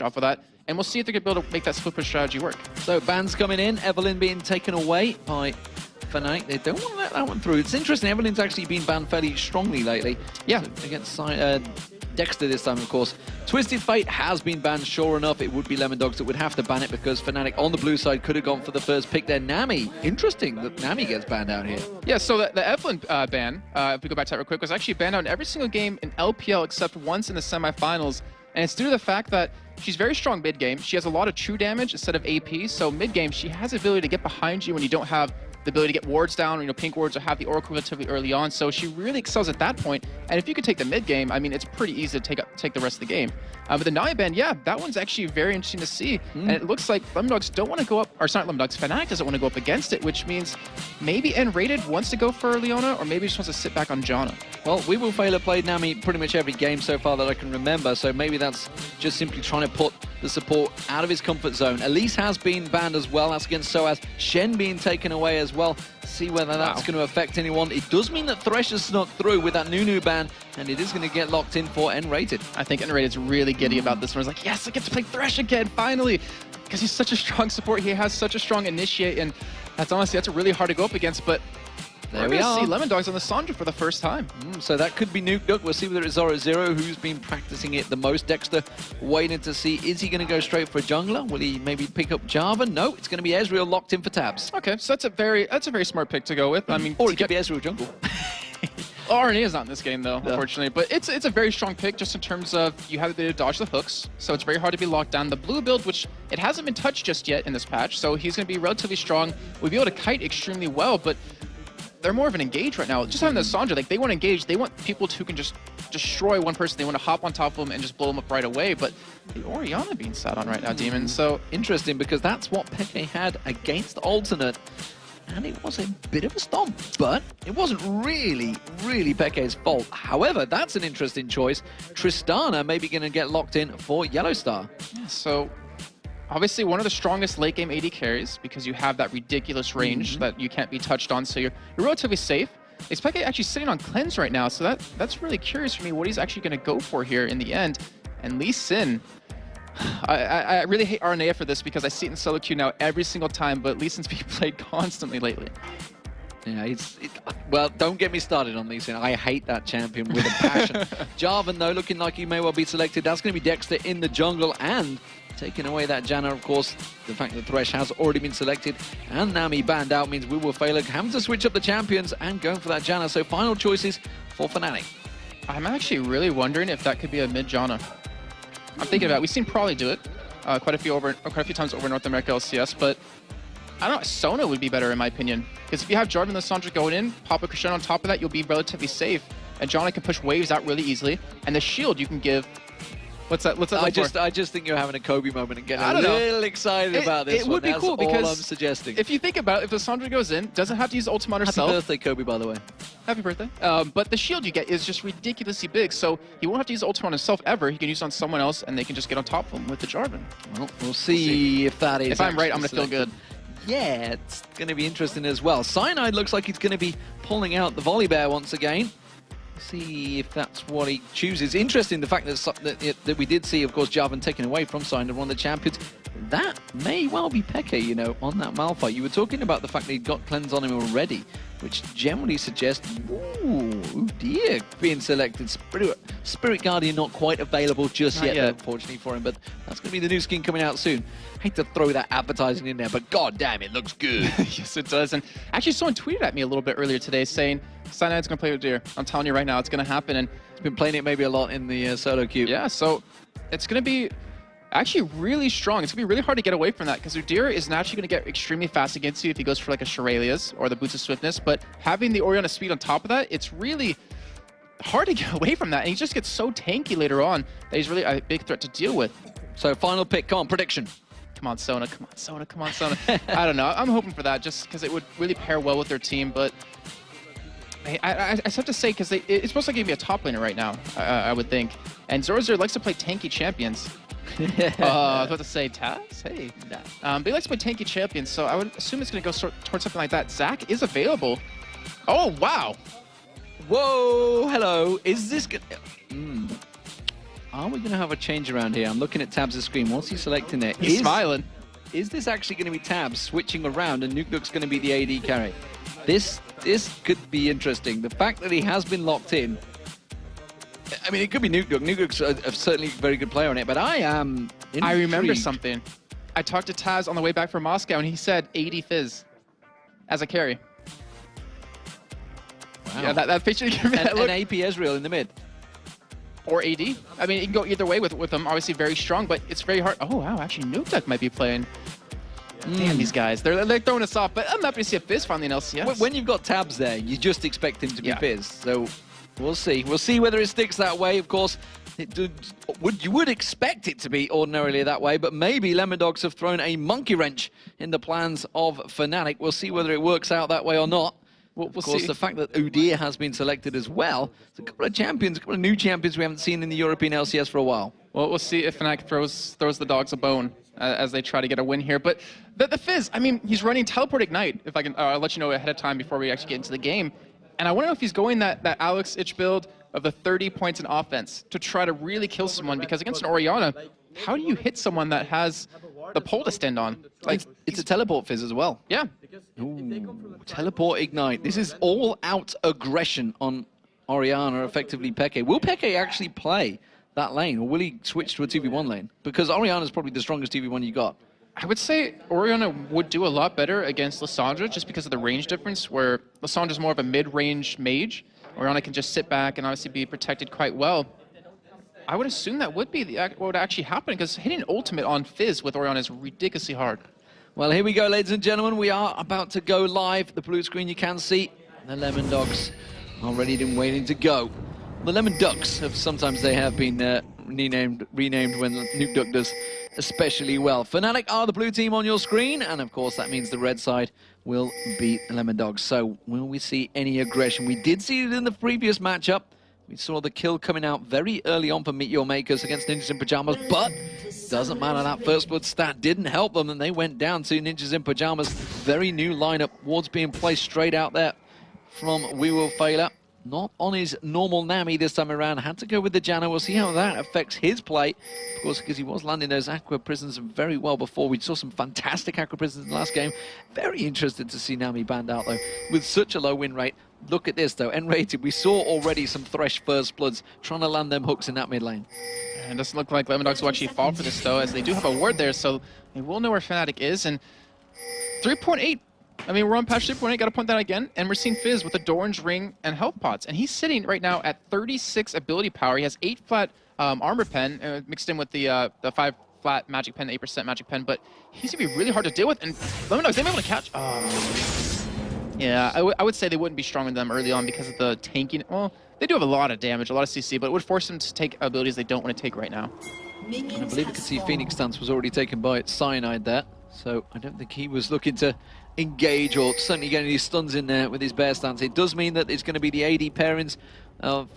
off of that. And we'll see if they're going to be able to make that split push strategy work. So bans coming in, Evelyn being taken away by Fnatic. They don't want to let that one through. It's interesting, Evelyn's actually been banned fairly strongly lately. Yeah. So against Dexter this time, of course. Twisted Fate has been banned, sure enough. It would be Lemondogs that would have to ban it because Fnatic on the blue side could have gone for the first pick there. Nami, interesting that Nami gets banned out here. Yeah, so the Evelyn ban, if we go back to that real quick, was actually banned out in every single game in LPL except once in the semifinals. And it's due to the fact that she's very strong mid-game. She has a lot of true damage instead of AP. So mid-game, she has the ability to get behind you when you don't have the ability to get wards down, or, pink wards, or have the Oracle relatively early on. So she really excels at that point. And if you could take the mid game, I mean, it's pretty easy to take the rest of the game. But the Nami ban, yeah, that one's actually very interesting to see. And it looks like Lemondogs don't want to go up, or it's not Lemondogs, Fnatic doesn't want to go up against it, which means maybe N-rated wants to go for Leona, or maybe just wants to sit back on Janna. Well, We Will Fail have played Nami pretty much every game so far that I can remember, so maybe that's just simply trying to put the support out of his comfort zone. Elise has been banned as well. That's against Soaz. Shen being taken away as well. See whether that's going to affect anyone. It does mean that Thresh has snuck through with that Nunu ban, and it is going to get locked in for N-rated. I think N-rated's really giddy about this one. He's like, yes, I get to play Thresh again, finally! Because he's such a strong support. He has such a strong initiate, and that's really hard to go up against, but there we are. See Lemondogs on the Sandra for the first time. So that could be Nuke Duck. We'll see whether it's Zoro who's been practicing it the most. Dexter waiting to see, is he going to go straight for a jungler? Will he maybe pick up Java? No, it's going to be Ezreal locked in for tabs. Okay, so that's a very smart pick to go with. I mean, or it could be Ezreal jungle. RNA is not in this game though, unfortunately. But it's a very strong pick just in terms of you have the ability to dodge the hooks, so it's very hard to be locked down. The blue build, which it hasn't been touched just yet in this patch, so he's going to be relatively strong. We'll be able to kite extremely well, but they're more of an engage right now. Just having the Sandra, like, they want to engage. They want people who can just destroy one person. They want to hop on top of them and just blow them up right away. But the Orianna being sat on right now, Demon. So interesting, because that's what Peke had against Alternate. And it was a bit of a stomp, but it wasn't really Peke's fault. However, that's an interesting choice. Tristana maybe going to get locked in for Yellowstar. Yeah, so obviously one of the strongest late game AD carries, because you have that ridiculous range that you can't be touched on, so you're relatively safe. Is Peke actually sitting on cleanse right now? So that's really curious for me what he's actually going to go for here in the end. And Lee Sin, I really hate RNA for this because I see it in solo queue now every single time, but Lee Sin's being played constantly lately. Yeah, well, don't get me started on Lee Sin. I hate that champion with a passion. Jarvan, though, looking like he may well be selected. That's going to be Dexter in the jungle, and taking away that Janna, of course. The fact that Thresh has already been selected and Nami banned out means We Will Fail having to switch up the champions and going for that Janna. So final choices for Fnatic. I'm actually really wondering if that could be a mid Janna. I'm thinking about it. We've seen Probably do it quite a few times over North America LCS, but I don't know, Sona would be better in my opinion. Because if you have Jarvan and the Sandra going in, pop a Crescendo on top of that, you'll be relatively safe. And Janna can push waves out really easily. And the shield you can give. What's that I just think you're having a Kobe moment and getting a little excited about this. It would be cool because all I'm suggesting. If you think about it, if the Sandra goes in, doesn't have to use the ultimate on herself. Happy birthday, Kobe, by the way. Happy birthday. But the shield you get is just ridiculously big, so he won't have to use the ultimate on himself ever. He can use it on someone else, and they can just get on top of him with the Jarvan. Well, we'll see if that is. If I'm right, I'm going to feel good. Yeah, it's going to be interesting as well. Cyanide looks like he's going to be pulling out the Volley Bear once again. See if that's what he chooses. Interesting, the fact that we did see, of course, Jarvan taken away from Cyanide, one of the champions. That may well be Peke, you know, on that Malphite. You were talking about the fact that he'd got cleanse on him already, which generally suggests, ooh dear, being selected. Spirit Guardian not quite available just yet, unfortunately for him, but that's going to be the new skin coming out soon. Hate to throw that advertising in there, but god damn, it looks good. Yes, it does. And actually, someone tweeted at me a little bit earlier today saying, Cyanide's going to play with Deer. I'm telling you right now, it's going to happen. And he's been playing it maybe a lot in the solo queue. Yeah, so it's going to be actually really strong. It's going to be really hard to get away from that because Udyr is naturally going to get extremely fast against you if he goes for like a Shirelia's or the Boots of Swiftness, but having the Orianna speed on top of that, it's really hard to get away from that. And he just gets so tanky later on that he's really a big threat to deal with. So final pick, come on, prediction. Come on, Sona, come on, Sona, come on, Sona. I don't know. I'm hoping for that just because it would really pair well with their team, but I have to say, because it's supposed to give me a top laner right now, I would think. And Zorzer likes to play tanky champions. I was about to say Taz? Hey. But he likes to play tanky champions, so I would assume it's going to go towards something like that. Zach is available. Oh, wow. Whoa, hello. Is this good? are we going to have a change around here? I'm looking at Tabs' screen. What's he selecting there? He's smiling. Is this actually going to be Tabs switching around and Nukeduck's going to be the AD carry? This could be interesting. The fact that he has been locked in. I mean, it could be Nukeduck. Nukeduck's certainly a very good player on it, but I am intrigued. I remember something. I talked to Taz on the way back from Moscow, and he said 80 Fizz as a carry. Wow. Yeah, that picture. And AP Ezreal in the mid. Or AD. I mean, it can go either way with them. Obviously very strong, but it's very hard. Oh, wow. Actually, Nukeduck might be playing. Damn, these guys. They're throwing us off, but I'm happy to see a Fizz finally in LCS. When you've got Tabs there, you just expect him to be Yeah. Fizz. So we'll see. We'll see whether it sticks that way. Of course, you would expect it to be ordinarily that way, but maybe Lemondogs have thrown a monkey wrench in the plans of Fnatic. We'll see whether it works out that way or not. Of course, see. the fact that Udyr has been selected as well, it's a couple of champions, a couple of new champions we haven't seen in the European LCS for a while. Well, we'll see if Fnatic throws the dogs a bone as they try to get a win here. But the Fizz, I mean, he's running Teleport Ignite, if I can I'll let you know ahead of time before we actually get into the game. And I want to know if he's going that Alex itch build of the 30 points in offense to try to really kill someone, because against an Orianna, how do you hit someone that has the pole to stand on? Like, It's a teleport Fizz as well. yeah. Ooh, teleport Ignite. This is all-out aggression on Orianna, effectively Peke. Will Peke actually play that lane, or will he switch to a 2v1 lane? Because Orianna's probably the strongest 2v1 you got. I would say Orianna would do a lot better against Lissandra just because of the range difference, where Lissandra's more of a mid-range mage. Orianna can just sit back and obviously be protected quite well. I would assume that would be what would actually happen, because hitting ultimate on Fizz with Orianna is ridiculously hard. Well, here we go, ladies and gentlemen. We are about to go live. The blue screen you can see. The Lemondogs are ready and waiting to go. The Lemonducks sometimes they have been renamed when Nukeduck does especially well. Fnatic are the blue team on your screen, and of course that means the red side will beat the Lemondogs. So will we see any aggression? We did see it in the previous matchup. We saw the kill coming out very early on for Meteor Makers against Ninjas in Pajamas, but doesn't matter, that first blood stat didn't help them, and they went down to Ninjas in Pajamas. Very new lineup, wards being placed straight out there from We Will Failure. Not on his normal Nami this time around, had to go with the Janna. We'll see how that affects his play, of course, because he was landing those Aqua Prisons very well before. We saw some fantastic Aqua Prisons in the last game. Very interested to see Nami banned out, though, with such a low win rate. Look at this, though, N-rated. We saw already some Thresh First Bloods trying to land them hooks in that mid lane. And it doesn't look like Lemondogs will actually fall for this, though, as they do have a ward there, so they will know where Fnatic is. And 3.8. I mean, we're on patch 3.8, got to point that again, and we're seeing Fizz with the Doran's Ring and health pots. And he's sitting right now at 36 ability power. He has 8 flat armor pen, mixed in with the 5 flat magic pen, 8% magic pen, but he's going to be really hard to deal with. And Lemondogs, they've been able to catch... Yeah, I would say they wouldn't be stronger than them early on because of the tanking. Well, they do have a lot of damage, a lot of CC, but it would force them to take abilities they don't want to take right now. And I believe you can see Phoenix stance was already taken by Cyanide there, so I don't think he was looking to engage or certainly get any stuns in there with his bear stance. It does mean that it's going to be the AD pairings of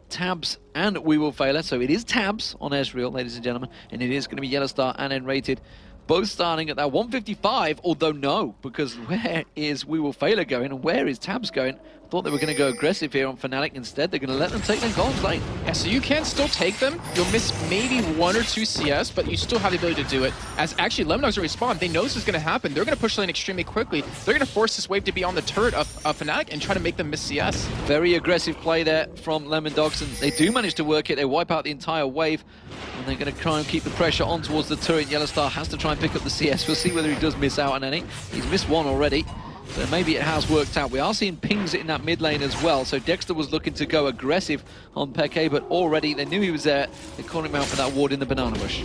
Tabs and We Will Failure. So it is Tabs on Ezreal, ladies and gentlemen, and it is going to be Yellow Star and N-rated. Both starting at that 155, although no, because where is We Will Failure going and where is Tabs going? I thought they were going to go aggressive here on Fnatic. Instead, they're going to let them take their goals late. Yeah, so you can still take them. You'll miss maybe 1 or 2 CS, but you still have the ability to do it. As actually Lemondogs are respawn, they know this is going to happen. They're going to push lane extremely quickly. They're going to force this wave to be on the turret of Fnatic and try to make them miss CS. Very aggressive play there from Lemondogs, and they do manage to work it. They wipe out the entire wave, and they're going to try and keep the pressure on towards the turret. Yellow Star has to try and pick up the CS. We'll see whether he does miss out on any. He's missed 1 already. So maybe it has worked out. We are seeing pings in that mid lane as well. So Dexter was looking to go aggressive on Peke, but already they knew he was there. They called him out for that ward in the banana bush.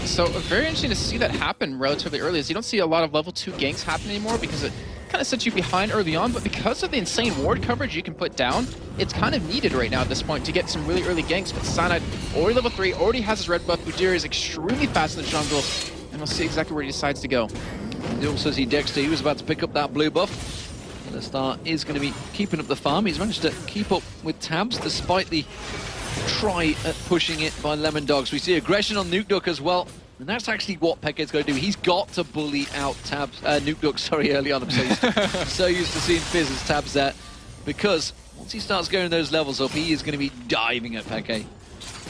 So very interesting to see that happen relatively early, as you don't see a lot of level 2 ganks happen anymore because it kind of sets you behind early on, but because of the insane ward coverage you can put down, it's kind of needed right now at this point to get some really early ganks. But Cyanide, already level 3, already has his red buff. Udyr is extremely fast in the jungle, and we'll see exactly where he decides to go. You also see Dexter, he was about to pick up that blue buff. The Star is going to be keeping up the farm. He's managed to keep up with Tabs despite the try at pushing it by Lemondogs. We see aggression on Nukeduck as well. And that's actually what Peke's going to do. He's got to bully out Tabs, Nukeduck, sorry, early on. I'm so used to seeing Fizz as Tabs there. Because once he starts going those levels up, he is going to be diving at Peke.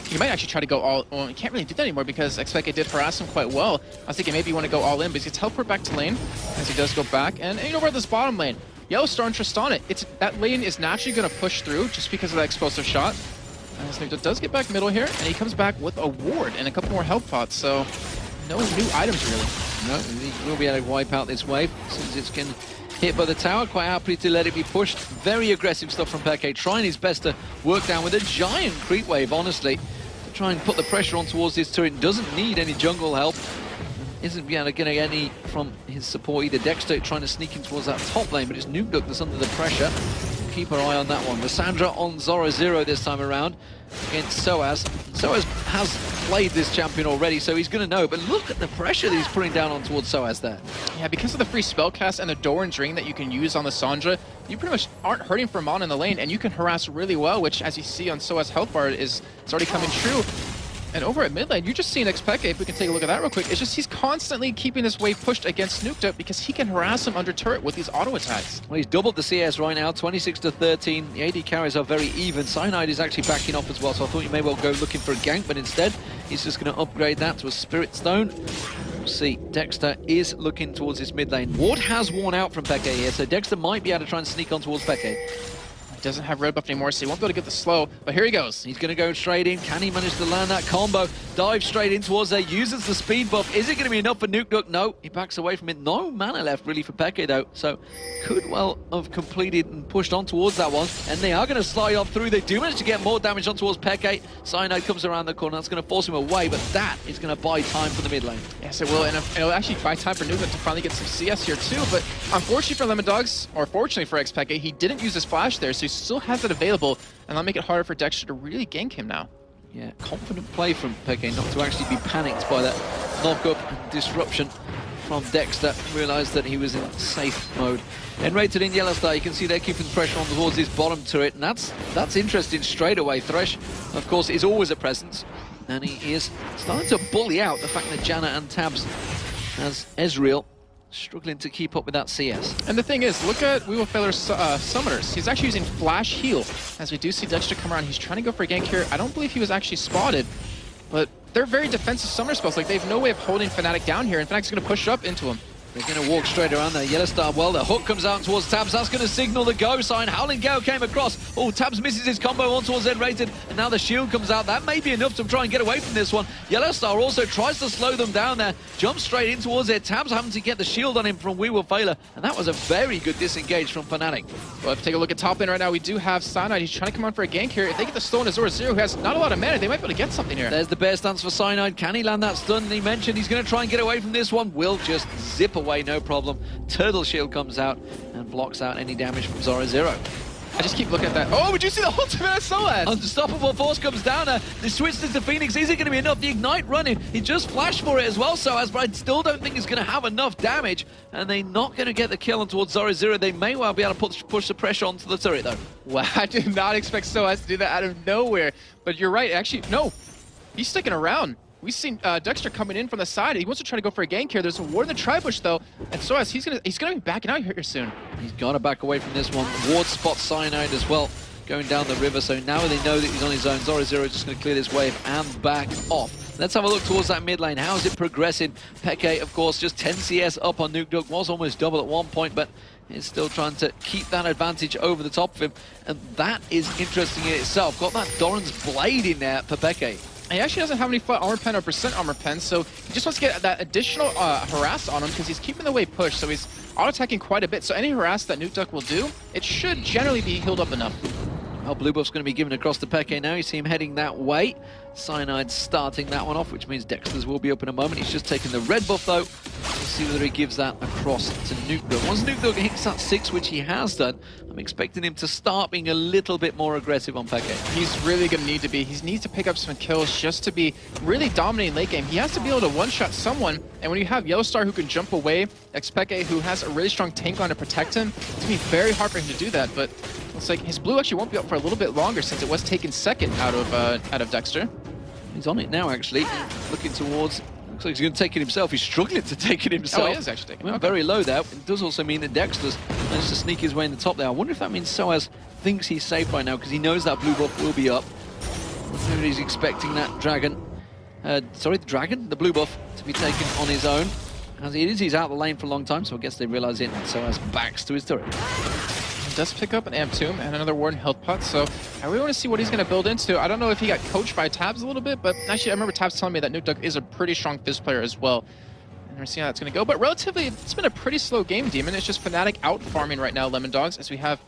He might actually try to go all... Well, he can't really do that anymore because Expeke did harass him quite well. I was thinking maybe you want to go all in, but he gets teleport back to lane as he does go back. And you know where this bottom lane? Yellowstar and Tristana, that lane is naturally going to push through just because of that explosive shot. As Nuke does get back middle here, and he comes back with a ward and a couple more health pots, so no new items really. No, he will be able to wipe out this wave since it's getting hit by the tower. Quite happy to let it be pushed. Very aggressive stuff from Peke, trying his best to work down with a giant creep wave, honestly, to try and put the pressure on towards this turret. Doesn't need any jungle help. Isn't going to get any from his support either. Dexter trying to sneak in towards that top lane, but it's Nuke that's under the pressure. Keep our eye on that one. Lissandra on Zora Zero this time around against Soaz. Soaz has played this champion already, so he's going to know. But look at the pressure that he's putting down on towards Soaz there. Yeah, because of the free spellcast and the Doran's Ring that you can use on Lissandra, you pretty much aren't hurting for Mon in the lane, and you can harass really well, which, as you see on Soaz's health bar, it's already coming true. And over at mid lane, you're just seeing Expeke, if we can take a look at that real quick, it's just he's constantly keeping this wave pushed against Nuked because he can harass him under turret with these auto attacks. Well, he's doubled the CS right now, 26 to 13. The AD carries are very even. Cyanide is actually backing off as well, so I thought you may well go looking for a gank, but instead, he's just going to upgrade that to a Spirit Stone. We'll see. Dexter is looking towards his mid lane. Ward has worn out from Peke here, so Dexter might be able to try and sneak on towards Peke. He doesn't have red buff anymore, so he won't be able to get the slow, but here he goes. He's going to go straight in. Can he manage to land that combo? Dive straight in towards there, uses the speed buff. Is it going to be enough for Nuke? No, he backs away from it. No mana left really for Peke though, so could well have completed and pushed on towards that one. And they are going to slide on through. They do manage to get more damage on towards Peke. Cyanide comes around the corner. That's going to force him away, but that is going to buy time for the mid lane. Yes, it will, and it'll actually buy time for Nuke to finally get some CS here too, but unfortunately for Lemondogs, or fortunately for Expeke, he didn't use his flash there, so he still has it available, and that'll make it harder for Dexter to really gank him now. Yeah, confident play from Peke, not to actually be panicked by that knock-up and disruption from Dexter. Realised that he was in safe mode. And rated in Yellowstar, you can see they're keeping the pressure on towards this bottom turret, and that's interesting straight away. Thresh, of course, is always a presence, and he is starting to bully out the fact that Janna and Tabs has Ezreal struggling to keep up with that CS. And the thing is, look at Weaverfeller's summoners. He's actually using Flash Heal. As we do see Dexter come around, he's trying to go for a gank here. I don't believe he was actually spotted, but they're very defensive summoner spells. Like, they have no way of holding Fnatic down here, and Fnatic's going to push up into him. They're going to walk straight around there. Yellowstar, well, the hook comes out towards Tabs. That's going to signal the go sign. Howling Gale came across. Oh, Tabs misses his combo on towards Ed-Rated, and now the shield comes out. That may be enough to try and get away from this one. Yellowstar also tries to slow them down there. Jumps straight in towards it. Tabs having to get the shield on him from Weaverfeller, and that was a very good disengage from Fnatic. Well, if you take a look at top lane right now, we do have Cyanide. He's trying to come on for a gank here. If they get the stun as Zora Zero, who has not a lot of mana, they might be able to get something here. There's the bear stance for Cyanide. Can he land that stun? He mentioned he's going to try and get away from this one. Will just zip away, no problem. Turtle shield comes out and blocks out any damage from Zora Zero. I just keep looking at that. Oh, would you see the ultimate of Soaz? Unstoppable force comes down there. The switch to Phoenix. Is it going to be enough? The ignite running. He just flashed for it as well, Soaz, but I still don't think he's going to have enough damage. And they're not going to get the kill on towards Zora Zero. They may well be able to push the pressure onto the turret, though. Wow, I did not expect Soaz to do that out of nowhere. But you're right. Actually, no. He's sticking around. We've seen Dexter coming in from the side. He wants to try to go for a gank here. There's a ward in the tri-bush, though. And Soaz, he's gonna be backing out here soon. He's got to back away from this one. Ward spots Cyanide as well, going down the river. So now they know that he's on his own. Zora Zero is just going to clear this wave and back off. Let's have a look towards that mid lane. How is it progressing? Peke, of course, just 10 CS up on Nuke. Was almost double at one point, but is still trying to keep that advantage over the top of him. And that is interesting in itself. Got that Doran's Blade in there for Peke. He actually doesn't have any flat armor pen or percent armor pen, so he just wants to get that additional harass on him because he's keeping the wave pushed, so he's auto-attacking quite a bit. So any harass that Nuke will do, it should generally be healed up enough. Well, blue buff's going to be given across to Peke now. You see him heading that way. Cyanide starting that one off, which means Dexter's will be up in a moment. He's just taking the red buff, though. We'll see whether he gives that across to Nuke. Once Nuke hits that 6, which he has done, I'm expecting him to start being a little bit more aggressive on Peke. He's really going to need to be. He needs to pick up some kills just to be really dominating late game. He has to be able to one-shot someone, and when you have Yellowstar who can jump away, Expeke who has a really strong tank line to protect him, it's going to be very hard for him to do that, but looks like his blue actually won't be up for a little bit longer since it was taken second out of Dexter. He's on it now, actually, looking towards. Looks like he's going to take it himself. He's struggling to take it himself. Oh, he is actually taking it. Went very low there. It does also mean that Dexter's managed to sneak his way in the top there. I wonder if that means Soaz thinks he's safe right now because he knows that blue buff will be up. whether he's expecting that dragon, the blue buff, to be taken on his own. As it is, he's out the lane for a long time, so I guess they realize it, and so as backs to his turret. He does pick up an Amp Tomb and another Warden health pot, so I really want to see what he's going to build into. I don't know if he got coached by Tabs a little bit, but actually I remember Tabs telling me that Lemondogs is a pretty strong Fizz player as well. And we're seeing how that's going to go, but relatively, it's been a pretty slow game, Demon. It's just Fnatic out farming right now, Lemondogs, as we have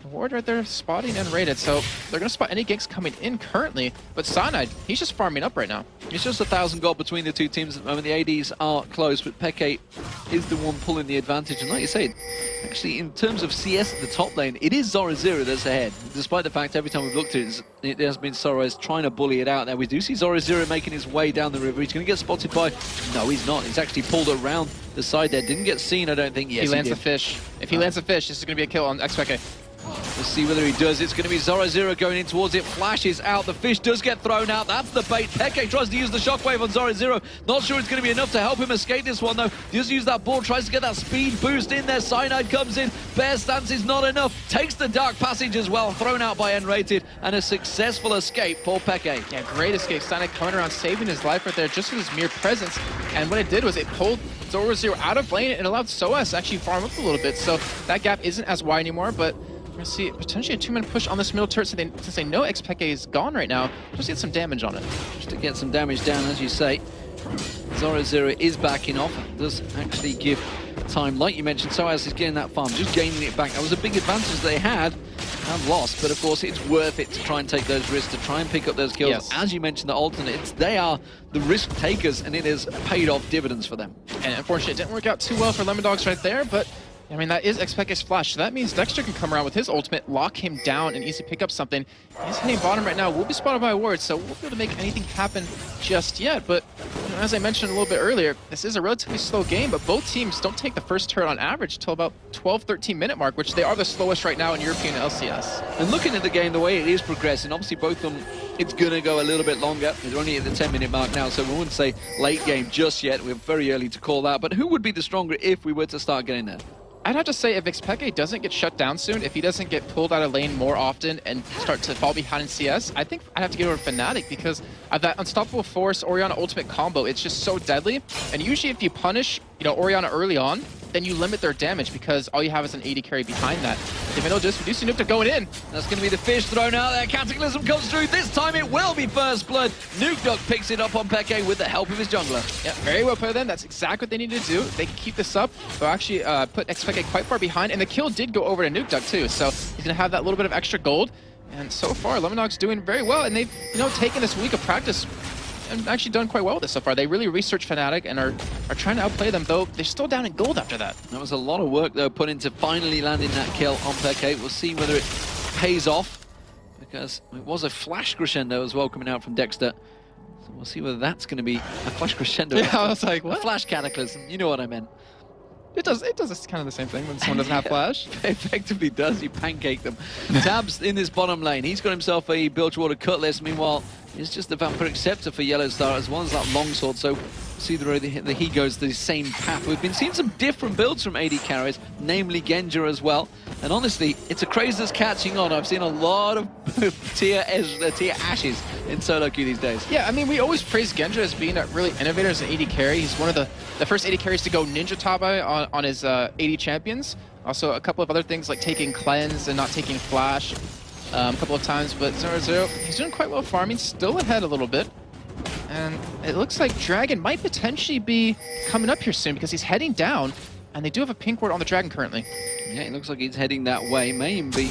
the ward right there spotting and raided, so they're going to spot any ganks coming in currently, but Cyanide, he's just farming up right now. It's just 1,000 gold between the two teams at the moment. The ADs are close, but Peke is the one pulling the advantage, and like you said, actually in terms of CS at the top lane, it is Zora0 that's ahead, despite the fact every time we've looked at it, it has been Sorres trying to bully it out there. We do see Zora0 making his way down the river. He's going to get spotted by... No, he's not. He's actually pulled around the side there. Didn't get seen, I don't think. Yes, he lands the fish. If he lands the fish, this is going to be a kill on xPeke. Let's see whether he does. It's going to be Zora0 going in towards it. Flashes out. The fish does get thrown out. That's the bait. Peke tries to use the shockwave on Zora0. Not sure it's going to be enough to help him escape this one, though. Does use that ball. Tries to get that speed boost in there. Cyanide comes in. Bear stance is not enough. Takes the dark passage as well. Thrown out by N-Rated. And a successful escape for Peke. Yeah, great escape. Cyanide coming around, saving his life right there just with his mere presence. And what it did was it pulled Zora0 out of lane and allowed Soas to actually farm up a little bit. So that gap isn't as wide anymore, but we're going to see potentially a two-man push on this middle turret, since they know xPeke is gone right now. Just get some damage on it. Just to get some damage down, as you say. Zora0 is backing off. It does actually give time, like you mentioned. Soas is getting that farm, just gaining it back. That was a big advantage they had and lost, but of course it's worth it to try and take those risks, to try and pick up those kills. Yes. As you mentioned, the alternates, they are the risk takers, and it has paid off dividends for them. And unfortunately, it didn't work out too well for Lemondogs right there, but I mean, that is xPeke's flash, so that means Dexter can come around with his ultimate, lock him down, and easily pick up something. He's hitting bottom right now, will be spotted by a ward, so we won't be able to make anything happen just yet. But you know, as I mentioned a little bit earlier, this is a relatively slow game, but both teams don't take the first turret on average until about 12-13 minute mark, which they are the slowest right now in European LCS. And looking at the game, the way it is progressing, obviously both of them, it's going to go a little bit longer. We're only at the 10-minute mark now, so we wouldn't say late game just yet. We're very early to call that, but who would be the stronger if we were to start getting there? I'd have to say if xPeke doesn't get shut down soon, if he doesn't get pulled out of lane more often and start to fall behind in CS, I think I'd have to give it over Fnatic because of that Unstoppable Force Orianna ultimate combo. It's just so deadly, and usually if you punish, you know, Orianna early on, then you limit their damage because all you have is an AD carry behind that. If you know this, we do see Nuke going in. That's going to be the fish thrown out there. Cataclysm comes through. This time it will be first blood. Nuke picks it up on Peke with the help of his jungler. Yeah, very well played then. That's exactly what they needed to do. They can keep this up. They'll actually put xPeke quite far behind, and the kill did go over to Nuke too, so he's going to have that little bit of extra gold. And so far, Lemondogs doing very well, and they've, you know, taken this week of practice and actually done quite well with this so far. They really researched Fnatic and are trying to outplay them, though they're still down in gold after that. That was a lot of work, though, put into finally landing that kill on Peke. We'll see whether it pays off, because it was a flash crescendo as well coming out from Dexter. So we'll see whether that's going to be a flash crescendo. Yeah, I was like, what? A flash cataclysm. You know what I meant. It does kind of the same thing when someone doesn't have flash. It effectively does. You pancake them. Tabs in this bottom lane. He's got himself a Bilgewater Cutlass. Meanwhile, it's just the Vampiric Scepter for Yellow Star, as well as that longsword. So see the road that he goes the same path. We've been seeing some different builds from AD carries, namely Genja as well. And honestly, it's a craze that's catching on. I've seen a lot of tier ashes in solo queue these days. Yeah, I mean, we always praise Genja as being a really innovator as an AD carry. He's one of the first AD carries to go Ninja Tabi on his AD champions. Also, a couple of other things like taking Cleanse and not taking Flash a couple of times. But Zora0, he's doing quite well farming, still ahead a little bit. And it looks like Dragon might potentially be coming up here soon because he's heading down, and they do have a pink ward on the Dragon currently. Yeah, it looks like he's heading that way. May even be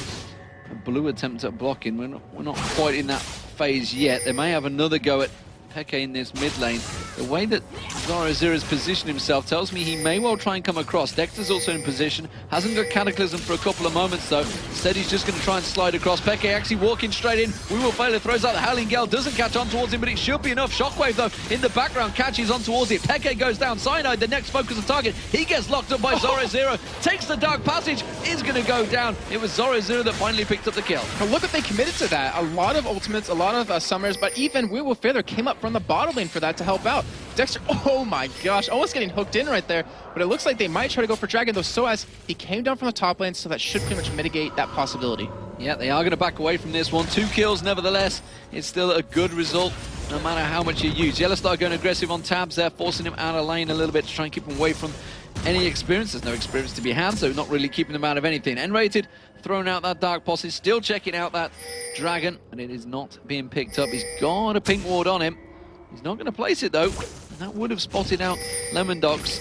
a blue attempt at blocking. We're not quite in that phase yet. They may have another go at Peke in this mid lane. The way that Zora0 has positioned himself tells me he may well try and come across. Dexter's also in position. Hasn't got Cataclysm for a couple of moments though. Instead he's just going to try and slide across. Peke actually walking straight in. We will fail. It throws out the Howling Gale. Doesn't catch on towards him, but it should be enough. Shockwave though in the background catches on towards it. Peke goes down. Cyanide, the next focus of target. He gets locked up by Zora0. Takes the Dark Passage. Is going to go down. It was Zora0 that finally picked up the kill. But look what they committed to that. A lot of ultimates, a lot of summers, but even We Will Feather came up from the bottom lane for that to help out. Dexter, oh my gosh, almost getting hooked in right there. But it looks like they might try to go for Dragon, though, so as he came down from the top lane, so that should pretty much mitigate that possibility. Yeah, they are going to back away from this one. 2 kills, nevertheless. It's still a good result, no matter how much you use. Yellowstar going aggressive on Tabs there, forcing him out of lane a little bit to try and keep him away from any experience. There's no experience to be had, so not really keeping them out of anything. N-rated, throwing out that Dark Posse, still checking out that Dragon, and it is not being picked up. He's got a pink ward on him. He's not going to place it, though, and that would have spotted out Lemondogs.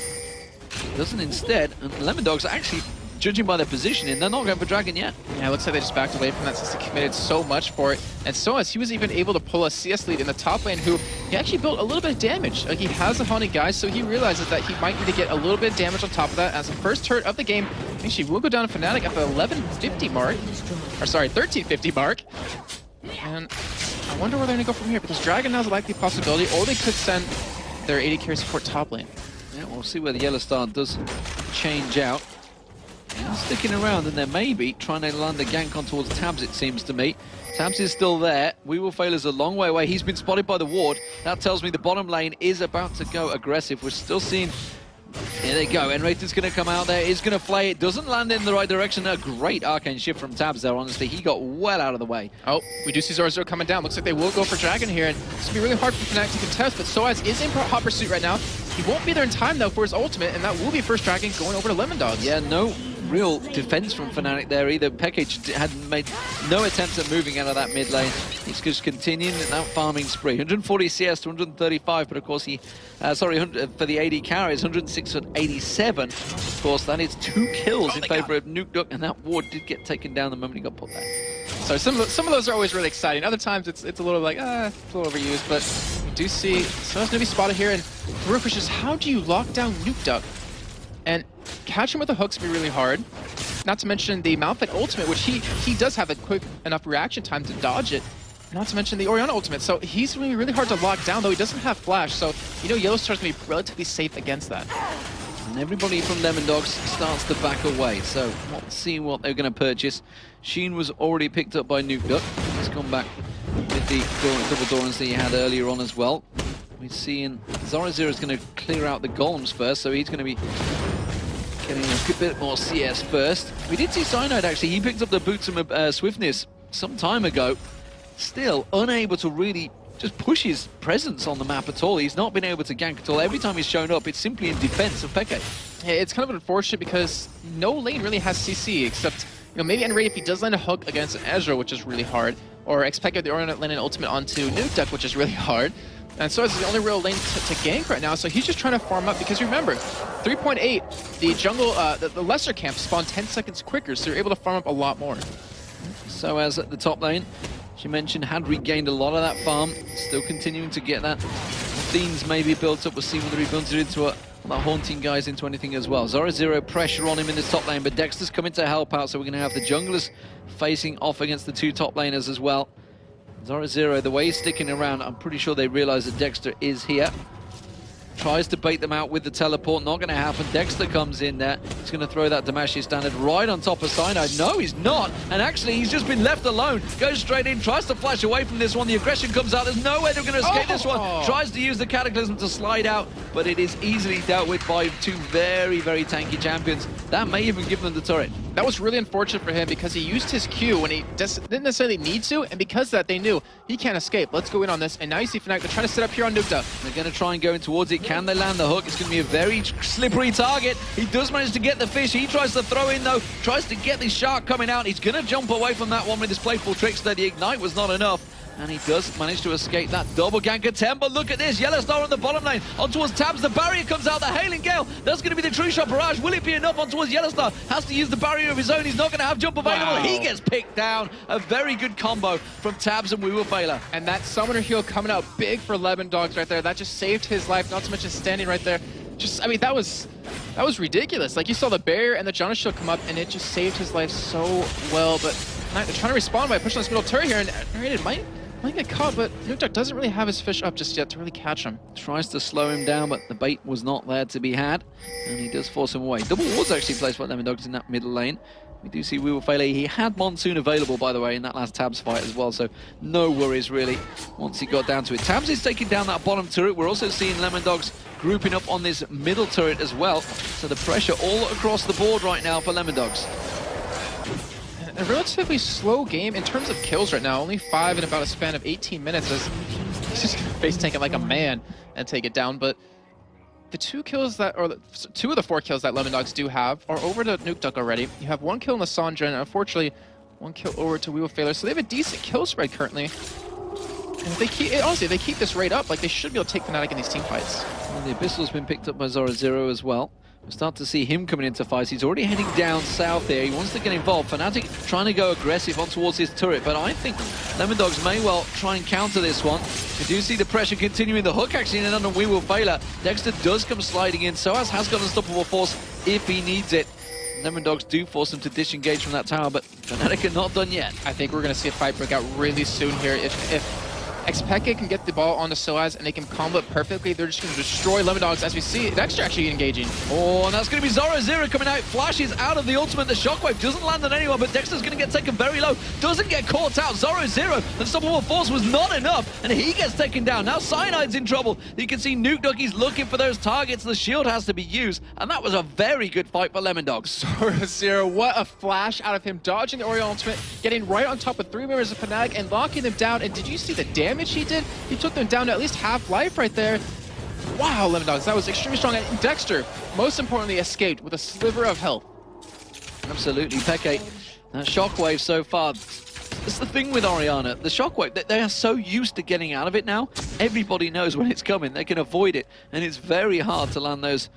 He doesn't instead, and Lemondogs are actually, judging by their positioning, they're not going for Dragon yet. Yeah, it looks like they just backed away from that since they committed so much for it. And so as he was even able to pull a CS lead in the top lane, who he actually built a little bit of damage. Like, he has a haunted guy, so he realizes that he might need to get a little bit of damage on top of that. As the first turret of the game, actually will go down to Fnatic at the 1150 mark. Or sorry, 1350 mark. And I wonder where they're going to go from here, because Dragon now is a likely possibility, or they could send their AD carry support top lane. Yeah, we'll see where the Yellowstar does change out. Yeah, sticking around, and they're maybe trying to land a gank on towards Tabs, it seems to me. Tabs is still there. We Will Fail is a long way away. He's been spotted by the ward. That tells me the bottom lane is about to go aggressive. We're still seeing... Here they go. N-Rater's going to come out there. He's going to play it. Doesn't land in the right direction. A great arcane shift from Tabs there, honestly. He got well out of the way. Oh, we do see Zoro coming down. Looks like they will go for Dragon here. And it's going to be really hard for Fnatic to contest, but Soaz is in hot pursuit right now. He won't be there in time, though, for his ultimate, and that will be first Dragon going over to Lemondogs. Yeah, no real defense from Fnatic there either. Pekage had made no attempts at moving out of that mid lane. He's just continuing that farming spree. 140 CS to 135, but of course he, for the AD carries, 106 and 87. Of course, that is 2 kills in favor of Nuke Duck, and that ward did get taken down the moment he got put there. So some of those are always really exciting. Other times it's a little like, it's a little overused, but we do see someone's going to be spotted here, and Farouk is just, how do you lock down Nuke Duck? And catch him with the hooks be really hard. Not to mention the Malphite ultimate, which he does have a quick enough reaction time to dodge it. Not to mention the Orianna ultimate. So he's going to be really hard to lock down, though he doesn't have flash. So, you know, Yellowstar's going to be relatively safe against that. And everybody from Lemondogs starts to back away. So let's see what they're going to purchase. Sheen was already picked up by Nuke Duck. He's gone back with the double Dorans that he had earlier on as well. We're seeing Zorazir is going to clear out the golems first, so he's going to be getting a bit more CS first. We did see Cyanide actually. He picked up the boots of swiftness some time ago. Still unable to really just push his presence on the map at all. He's not been able to gank at all. Every time he's shown up, it's simply in defense of Peke. Yeah, it's kind of unfortunate because no lane really has CC except, you know, maybe N-Ray if he does land a hook against Ezra, which is really hard, or expect the Orianna land an ultimate onto Nuke Duck, which is really hard. And so it's the only real lane to gank right now, so he's just trying to farm up, because remember, 3.8, the jungle, the lesser camp spawned 10 seconds quicker, so you're able to farm up a lot more. So as at the top lane, she mentioned, had regained a lot of that farm, still continuing to get that. Themes maybe built up, we'll see whether he builds it into that haunting guys into anything as well. Zoro pressure on him in this top lane, but Dexter's coming to help out, so we're going to have the junglers facing off against the 2 top laners as well. Zoro, the way he's sticking around, I'm pretty sure they realize that Dexter is here. Tries to bait them out with the teleport, not going to happen. Dexter comes in there. He's going to throw that Damashi standard right on top of Cyanide. No, he's not. And actually, he's just been left alone. Goes straight in, tries to flash away from this one. The aggression comes out. There's no way they're going to escape this one. Tries to use the Cataclysm to slide out, but it is easily dealt with by 2 very, very tanky champions. That may even give them the turret. That was really unfortunate for him because he used his Q when he didn't necessarily need to, and because of that, they knew he can't escape. Let's go in on this, and now you see Fnatic, they're trying to set up here on Nuke Duck. They're going to try and go in towards it. Can they land the hook? It's going to be a very slippery target. He does manage to get the fish. He tries to throw in, though. Tries to get the shark coming out. He's going to jump away from that one with his playful tricks there. The ignite was not enough. And he does manage to escape that double gank attempt, but look at this, Yellowstar on the bottom lane, on towards Tabs, the barrier comes out, the Hailing Gale, that's going to be the True Shot Barrage. Will it be enough on towards Yellowstar? Has to use the barrier of his own, he's not going to have jump available. Wow. He gets picked down. A very good combo from Tabs and We Will Fail. And that Summoner heal coming out big for Lemondogs right there, that just saved his life, not to mention standing right there. Just, I mean, that was ridiculous. Like, you saw the barrier and the Jonas shield come up, and it just saved his life so well, but they're trying to respond by pushing this middle turret here, and it might get caught, but Nuke Duck doesn't really have his fish up just yet to really catch him. Tries to slow him down, but the bait was not there to be had, and he does force him away. Double wards actually placed by Lemondogs in that middle lane. We do see We Will Fail. He had Monsoon available, by the way, in that last Tabs fight as well, so no worries, really, once he got down to it. Tabs is taking down that bottom turret. We're also seeing Lemondogs grouping up on this middle turret as well, so the pressure all across the board right now for Lemondogs. A relatively slow game in terms of kills right now. Only 5 in about a span of 18 minutes. As he's just gonna face tank it like a man and take it down. But the 2 kills that, or 2 of the 4 kills that Lemondogs do have are over to Nukeduck already. You have 1 kill in the Sandra, and unfortunately 1 kill over to We Will Fail. So they have a decent kill spread currently. And if they keep, honestly, if they keep this rate up, like, they should be able to take Fnatic in these team fights. Well, the Abyssal's been picked up by Zoro as well. We'll start to see him coming into fights. He's already heading down south here. He wants to get involved. Fnatic trying to go aggressive on towards his turret, but I think Lemondogs may well try and counter this one. We do see the pressure continuing. The hook actually in under We Will Fail. Dexter does come sliding in. Soaz has got unstoppable force if he needs it. Lemondogs do force him to disengage from that tower, but Fnatic are not done yet. I think we're going to see a fight break out really soon here. If Xpeke can get the ball onto Soaz and they can combo it perfectly, they're just going to destroy Lemondogs. As we see, Dexter actually engaging. Oh, and that's going to be Zoro coming out. Flashes out of the ultimate. The shockwave doesn't land on anyone, but Dexter's going to get taken very low. Doesn't get caught out. Zoro, unstoppable force was not enough, and he gets taken down. Now Cyanide's in trouble. You can see Nukeduck, he's looking for those targets. The shield has to be used, and that was a very good fight for Lemondogs. Zoro, what a flash out of him, dodging the Oriole ultimate, getting right on top of 3 members of Fnatic and locking them down. And did you see the damage he did? He took them down to at least half life right there. Wow, Lemondogs, that was extremely strong. And Dexter, most importantly, escaped with a sliver of health. Absolutely, Peke. That shockwave so far. It's the thing with Orianna. The shockwave, they are so used to getting out of it now. Everybody knows when it's coming. They can avoid it. And it's very hard to land those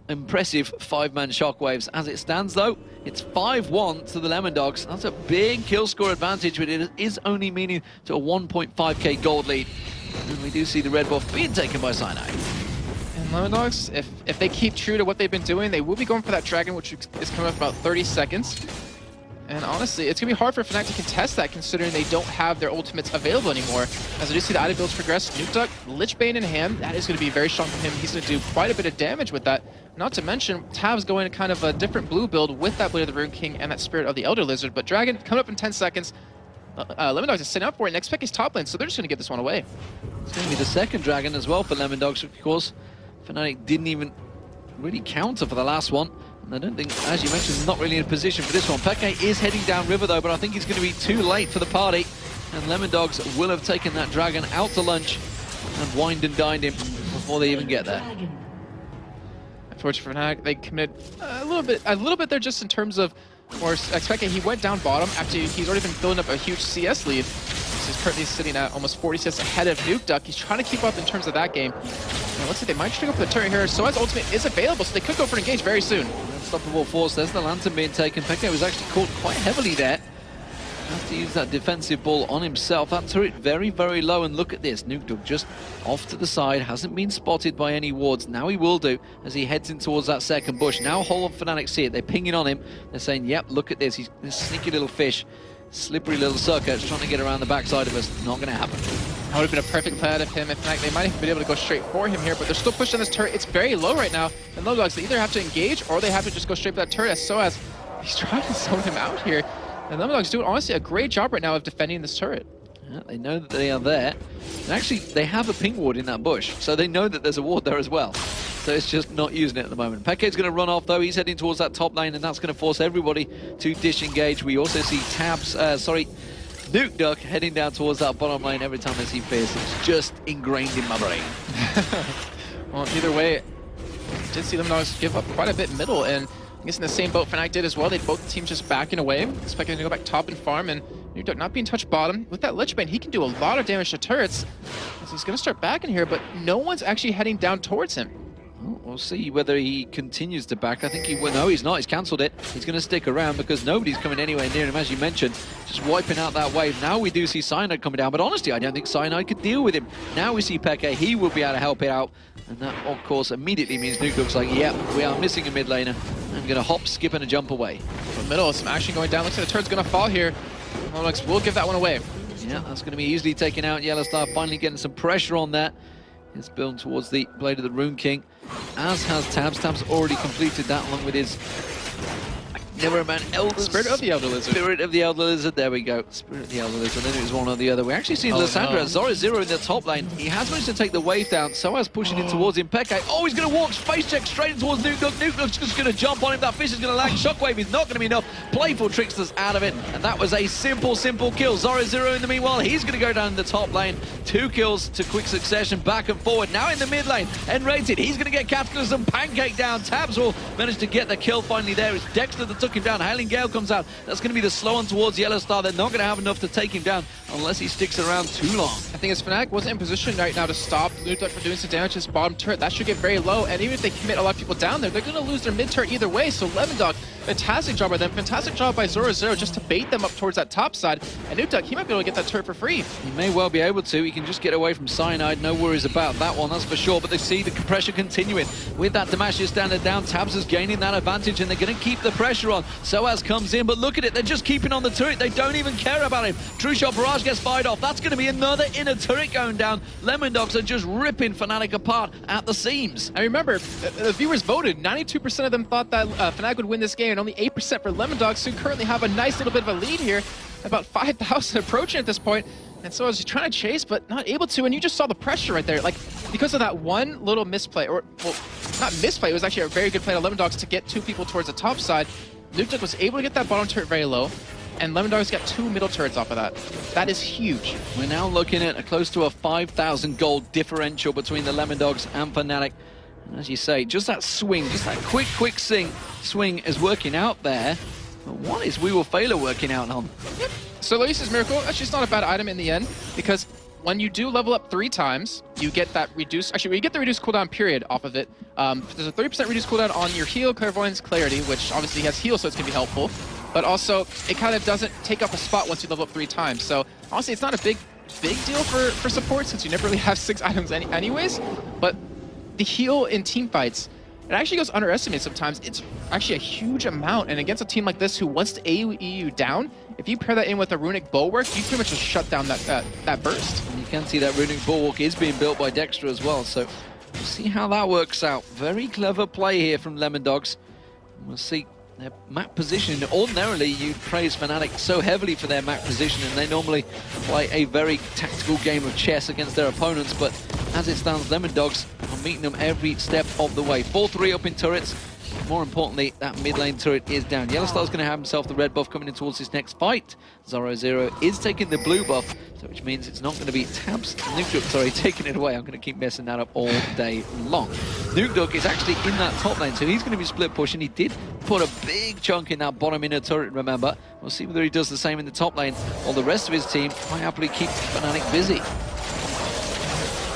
impressive 5-man shockwaves. As it stands, though, it's 5-1 to the Lemondogs. That's a big kill score advantage, but it is only meaning to a 1.5k gold lead. And we do see the red buff being taken by Cyanide. And Lemondogs, if they keep true to what they've been doing, they will be going for that dragon, which is coming up about 30 seconds. And honestly, it's going to be hard for Fnatic to contest that, considering they don't have their ultimates available anymore. As I do see the item builds progress, Nukeduck, Lichbane in hand, that is going to be very strong for him. He's going to do quite a bit of damage with that. Not to mention, Tab's going to kind of a different blue build with that Blade of the Rune King and that Spirit of the Elder Lizard. But Dragon coming up in 10 seconds. Lemondogs is setting up for it. Next pick is top lane, so they're just going to get this one away. It's going to be the second Dragon as well for Lemondogs, of course. Fnatic didn't even really counter for the last one. And I don't think, as you mentioned, not really in a position for this one. Peke is heading down river though, but I think he's going to be too late for the party. And Lemondogs will have taken that Dragon out to lunch and wined and dined him before they even get there. Unfortunately for Fnatic, they committed a little bit there just in terms of, or Xpeke, he went down bottom after he's already been building up a huge CS lead. He's currently sitting at almost 40 CS ahead of Nukeduck. He's trying to keep up in terms of that game. Now, let's see, they might try to go for the turret here. Soaz ultimate is available, so they could go for an engage very soon. Unstoppable force, there's the lantern being taken. Peke was actually caught quite heavily there. Has to use that defensive ball on himself. That turret very, very low, and look at this. Nukeduck just off to the side, hasn't been spotted by any wards. Now he will do as he heads in towards that second bush. Now whole of Fnatic see it. They're pinging on him. They're saying, yep, look at this. He's this sneaky little fish. Slippery little sucker trying to get around the backside of us. Not going to happen. That would have been a perfect play out of him. In fact, they might have been able to go straight for him here, but they're still pushing this turret. It's very low right now. And Lemondogs, they either have to engage or they have to just go straight for that turret. Soaz, he's trying to zone him out here. And Lemondogs doing, honestly, a great job right now of defending this turret. Yeah, they know that they are there. And actually, they have a ping ward in that bush, so they know that there's a ward there as well. So it's just not using it at the moment. Peke's going to run off, though. He's heading towards that top lane, and that's going to force everybody to disengage. We also see Nukeduck heading down towards that bottom lane every time I see Fierce. It's just ingrained in my brain. Well, either way, I did see Lemondogs give up quite a bit middle, and I guess in the same boat Fnatic did as well. They both teams just backing away, expecting to go back top and farm, and Nukeduck not being touched bottom. With that Lichbane, he can do a lot of damage to turrets. So he's going to start backing here, but no one's actually heading down towards him. Well, we'll see whether he continues to back. I think he will. No, he's not. He's cancelled it. He's going to stick around because nobody's coming anywhere near him, as you mentioned. Just wiping out that wave. Now we do see Cyanide coming down, but honestly, I don't think Cyanide could deal with him. Now we see Peke. He will be able to help it out. And that, of course, immediately means Nukeduck's like, yep, we are missing a mid laner. I'm going to hop, skip, and a jump away. From the middle, some action going down. Looks like the turret's going to fall here. Lemondogs will give that one away. Yeah, that's going to be easily taken out. Yellowstar finally getting some pressure on that. It's built towards the Blade of the Rune King, as has Tabs. Tabs already completed that along with his Never man, Spirit of the Elder Lizard. Spirit of the Elder Lizard, there we go. Spirit of the Elder Lizard, then it was one or the other. We actually seen Lissandra, no. Zoro in the top lane. He has managed to take the wave down, Soaz pushing in towards him. Peke, oh, he's going to walk, face check straight towards Nuke. Nuke's just going to jump on him. That fish is going to land. Shockwave is not going to be enough. Playful Trickster's out of it, and that was a simple kill. Zoro in the meanwhile, he's going to go down in the top lane. 2 kills to quick succession, back and forward. Now in the mid lane, N-rated. He's going to get Cataclysm, Pancake down. Tabs will manage to get the kill finally there. It's Dexter that took him down. Hailing Gale comes out. That's going to be the slow on towards Yellow Star. They're not going to have enough to take him down unless he sticks around too long. I think Fnatic wasn't in position right now to stop Lemondogs from doing some damage to his bottom turret. That should get very low, and even if they commit a lot of people down there, they're going to lose their mid turret either way. So Lemondogs, fantastic job by them. Fantastic job by Zoro just to bait them up towards that top side. And Nuke, he might be able to get that turret for free. He may well be able to. He can just get away from Cyanide. No worries about that one, that's for sure. But they see the pressure continuing. With that Demacia standard down, Tabs is gaining that advantage, and they're going to keep the pressure on. Soaz comes in, but look at it. They're just keeping on the turret. They don't even care about him. True Shot Barrage gets fired off. That's going to be another inner turret going down. Lemondogs are just ripping Fnatic apart at the seams. I remember, the viewers voted. 92% of them thought that Fnatic would win this game, and only 8% for Lemondogs, who currently have a nice little bit of a lead here. About 5,000 approaching at this point. And so I was trying to chase, but not able to. And you just saw the pressure right there. Like, because of that one little misplay, or, well, not misplay, it was actually a very good play to Lemondogs to get 2 people towards the top side. Nuke was able to get that bottom turret very low, and Lemondogs got 2 middle turrets off of that. That is huge. We're now looking at close to a 5,000 gold differential between the Lemondogs and Fnatic. And as you say, just that swing, just that quick swing is working out there. But what is We Will Failure working out on? Yep. So Luis's Miracle, actually it's not a bad item in the end, because when you do level up 3 times, you get that reduced, actually you get the reduced cooldown period off of it. There's a 30% reduced cooldown on your heal, clairvoyance, clarity, which obviously has heal, so it's going to be helpful. But also, it kind of doesn't take up a spot once you level up 3 times. So honestly, it's not a big deal for support, since you never really have 6 items anyways. But the heal in team fights, it actually goes underestimated sometimes. It's actually a huge amount, and against a team like this who wants to AoE you down, if you pair that in with a runic bulwark, you pretty much just shut down that burst. And you can see that runic bulwark is being built by Dexter as well, so we'll see how that works out. Very clever play here from Lemondogs. We'll see their map position. Ordinarily, you praise Fnatic so heavily for their map position, and they normally play a very tactical game of chess against their opponents, but as it stands, Lemondogs are meeting them every step of the way. 4-3 up in turrets. More importantly, that mid lane turret is down. Yellowstar's going to have himself the red buff coming in towards his next fight. Zoro is taking the blue buff, so which means it's not going to be Tabs, taking it away. I'm going to keep messing that up all day long. Nuke is actually in that top lane, so he's going to be split pushing. He did put a big chunk in that bottom inner turret, remember. We'll see whether he does the same in the top lane, while the rest of his team quite happily keep Fnatic busy.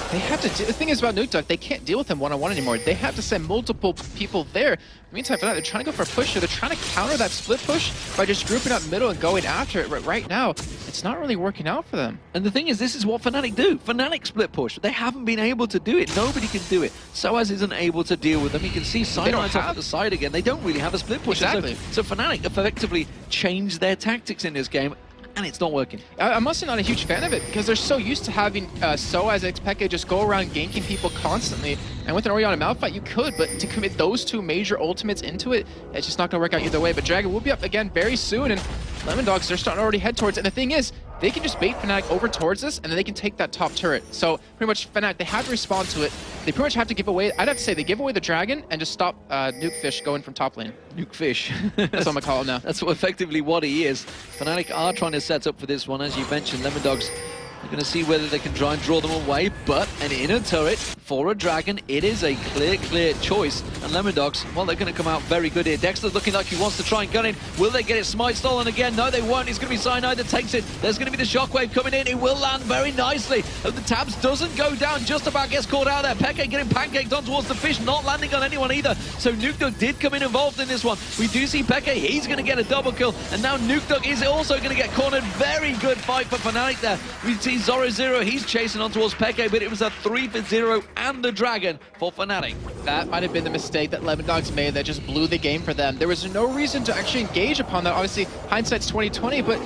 They have to. The thing is about Nuke, they can't deal with him one-on-one anymore. They have to send multiple people there. In the meantime, for that, they're trying to go for a push here. They're trying to counter that split push by just grouping up middle and going after it. But right now, it's not really working out for them. And the thing is, this is what Fnatic do. Fnatic split push. They haven't been able to do it. Nobody can do it. Soaz isn't able to deal with them. You can see Cyanide's up at the side again. They don't really have a split push. Exactly. So Fnatic effectively changed their tactics in this game, and it's not working. I'm also not a huge fan of it, because they're so used to having Soaz and Peke just go around ganking people constantly. And with an Orianna Malphite, you could, but to commit those 2 major ultimates into it, it's just not going to work out either way. But Dragon will be up again very soon, and Lemondogs, they're starting to already head towards it. And the thing is, they can just bait Fnatic over towards this, and then they can take that top turret. So pretty much Fnatic, they have to respond to it. They pretty much have to give away, I'd have to say, they give away the Dragon and just stop Nukefish going from top lane. Nukefish. That's what I'm going to call him now. That's effectively what he is. Fnatic are trying to set up for this one, as you mentioned. Lemondogs are going to see whether they can try and draw them away, but an inner turret for a Dragon, it is a clear choice. And Lemondogs, well, they're going to come out very good here. Dexter's looking like he wants to try and gun in. Will they get it? Smite stolen again? No, they won't. It's going to be Cyanide that takes it. There's going to be the Shockwave coming in. It will land very nicely. And the Tabs doesn't go down, just about gets caught out there. Peke getting pancaked on towards the fish, not landing on anyone either. So Nuke did come in involved in this one. We do see Peke, he's going to get a double kill. And now Nuke is also going to get cornered. Very good fight for Fnatic there. We see Zoro, he's chasing on towards Peke, but it was a 3-for-0 and the Dragon for Fnatic. That might have been the mistake that Lemondogs made that just blew the game for them. There was no reason to actually engage upon that. Obviously, hindsight's 20/20, but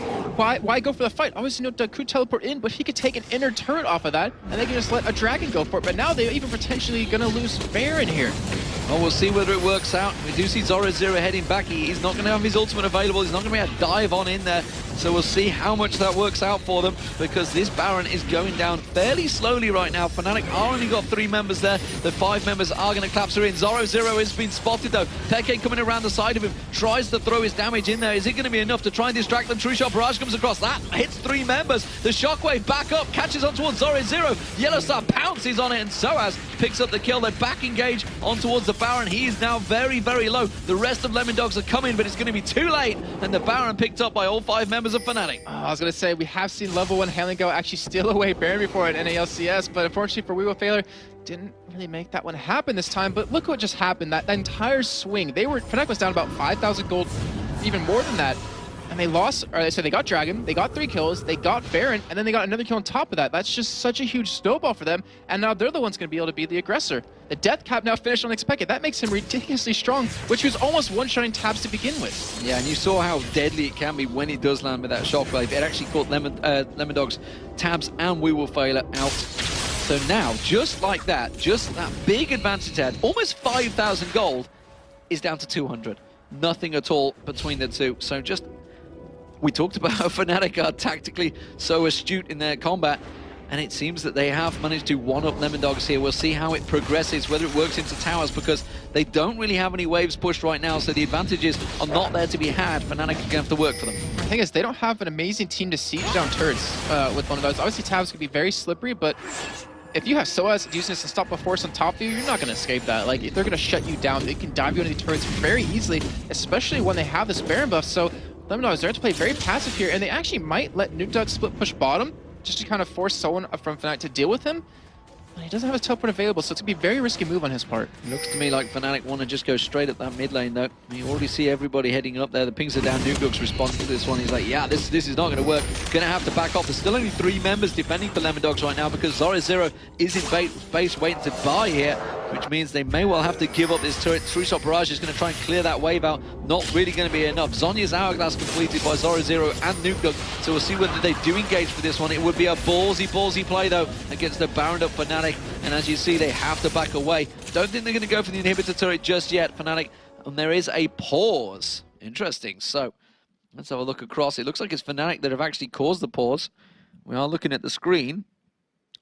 why go for the fight? Obviously, Nuke could teleport in, but he could take an inner turret off of that, and they can just let a Dragon go for it. But now they're even potentially going to lose Baron here. Well, we'll see whether it works out. We do see Zoro0 heading back. He's not going to have his ultimate available. He's not going to be able to dive on in there. So we'll see how much that works out for them, because this Baron is going down fairly slowly right now. Fnatic are only got 3 members there. The 5 members are going to collapse her in. Zoro0 has been spotted though. Peke coming around the side of him, tries to throw his damage in there. Is it going to be enough to try and distract them? True Shot Barrage comes across. That hits 3 members. The Shockwave back up, catches on towards Zoro0. Yellow Star pounces on it, and Soaz picks up the kill. They back engage on towards the Baron. He is now very, very low. The rest of Lemondogs are coming, but it's going to be too late. And the Baron picked up by all 5 members of Fnatic. I was going to say, we have seen level 1 Halingo actually steal away Baron before at LCS, but unfortunately for We Will Failure, didn't really make that one happen this time. But look what just happened. That entire swing, Fnatic was down about 5,000 gold, even more than that. And they lost, or so they got Dragon, they got 3 kills, they got Baron, and then they got another kill on top of that. That's just such a huge snowball for them, and now they're the ones going to be able to be the aggressor. The Death Cap now finished unexpected. That makes him ridiculously strong, which was almost one-shotting tabs to begin with. Yeah, and you saw how deadly it can be when it does land with that shockwave. It actually caught Lemondogs, tabs, and We Will Failure out. So now, just like that, just that big advantage had, almost 5,000 gold, is down to 200. Nothing at all between the two. So just... We talked about how Fnatic are tactically so astute in their combat, and it seems that they have managed to one-up Lemondogs here. We'll see how it progresses, whether it works into towers, because they don't really have any waves pushed right now, so the advantages are not there to be had. Fnatic are going to have to work for them. The thing is, they don't have an amazing team to siege down turrets with Lemondogs. Obviously, towers could be very slippery, but if you have Soaz using this to stop a force on top of you, you're not going to escape that. Like, if they're going to shut you down, they can dive you into the turrets very easily, especially when they have this Baron buff. So Lemondogs are to play very passive here, and they actually might let Nukeduck split push bottom just to kind of force someone from Fnatic to deal with him. But he doesn't have his teleport available, so it's going to be a very risky move on his part. Looks to me like Fnatic want to just go straight at that mid lane, though. You already see everybody heading up there. The pings are down. Nukeduck's responding to this one. He's like, yeah, this is not going to work. Going to have to back off. There's still only 3 members defending for Lemondogs right now, because Zoro0 is in base waiting to buy here, which means they may well have to give up this turret. True Shot Barrage is going to try and clear that wave out. Not really going to be enough. Zhonya's Hourglass completed by Zoro0 and Nukeduck, so we'll see whether they do engage for this one. It would be a ballsy play, though, against the Baron up Fnatic, and as you see, they have to back away. Don't think they're going to go for the inhibitor turret just yet, Fnatic, and there is a pause. Interesting. So let's have a look across. It looks like it's Fnatic that have actually caused the pause. We are looking at the screen,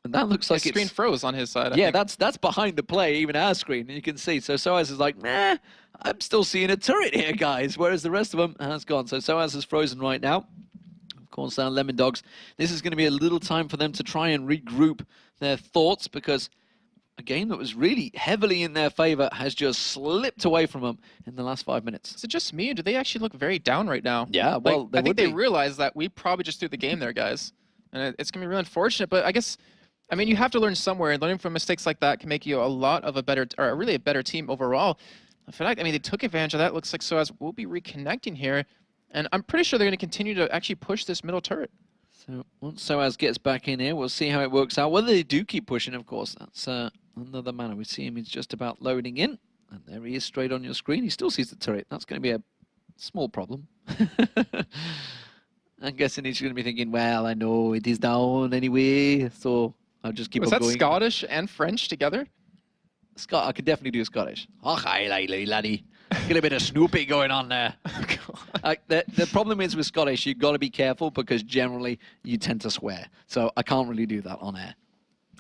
and that looks like his screen froze on his side. Yeah, that's behind the play, even our screen, and you can see. So Soaz is like, nah, I'm still seeing a turret here, guys, whereas the rest of them has gone. So Soaz is frozen right now. Of course, Lemondogs, this is going to be a little time for them to try and regroup their thoughts, because a game that was really heavily in their favor has just slipped away from them in the last 5 minutes. Is it just me, or do they actually look very down right now? Yeah, well, like, I think they realize that we probably just threw the game there, guys. And it's going to be really unfortunate, but I guess, I mean, you have to learn somewhere, and learning from mistakes like that can make you a lot of a better, or really a better team overall. I mean, they took advantage of that. Looks like Soaz will be reconnecting here, and I'm pretty sure they're going to continue to actually push this middle turret. So once Soaz gets back in here, we'll see how it works out. Whether they do keep pushing, of course, that's another matter. We see him, he's just about loading in, and there he is straight on your screen. He still sees the turret. That's going to be a small problem. I'm guessing he's going to be thinking, well, I know it is down anyway, so I'll just keep on going. Was that Scottish and French together? I could definitely do Scottish. Oh, hi, laddie. Get a bit of Snoopy going on there. The problem is with Scottish, you've got to be careful, because generally you tend to swear. So I can't really do that on air.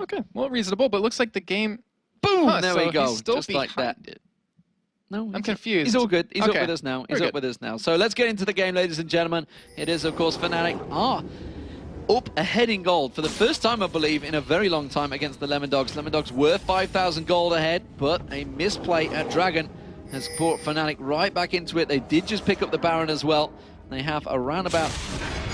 Okay, well, reasonable, but it looks like the game... Boom! There we go. He's still just like that. It. No, I'm confused. He's all good. He's okay. up with us now. He's up with us now. So let's get into the game, ladies and gentlemen. It is, of course, Fnatic up ahead in gold for the first time, I believe, in a very long time against the Lemondogs. Lemondogs were 5,000 gold ahead, but a misplay at Dragon has brought Fnatic right back into it. They did just pick up the Baron as well. They have around about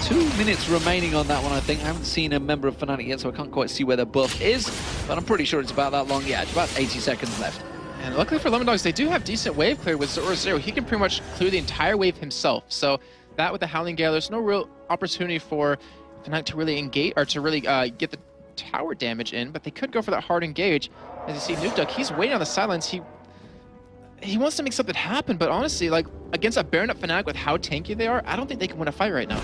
2 minutes remaining on that one, I think. I haven't seen a member of Fnatic yet, so I can't quite see where their buff is, but I'm pretty sure it's about that long. Yeah, it's about 80 seconds left. And luckily for Lemondogs, they do have decent wave clear with Zoro0. He can pretty much clear the entire wave himself. So that with the Howling Gale, there's no real opportunity for Fnatic to really engage, or to really get the tower damage in, but they could go for that hard engage. As you see, Nukeduck, he's waiting on the sidelines. He wants to make something happen, but honestly, like, against a Baron up Fnatic with how tanky they are, I don't think they can win a fight right now.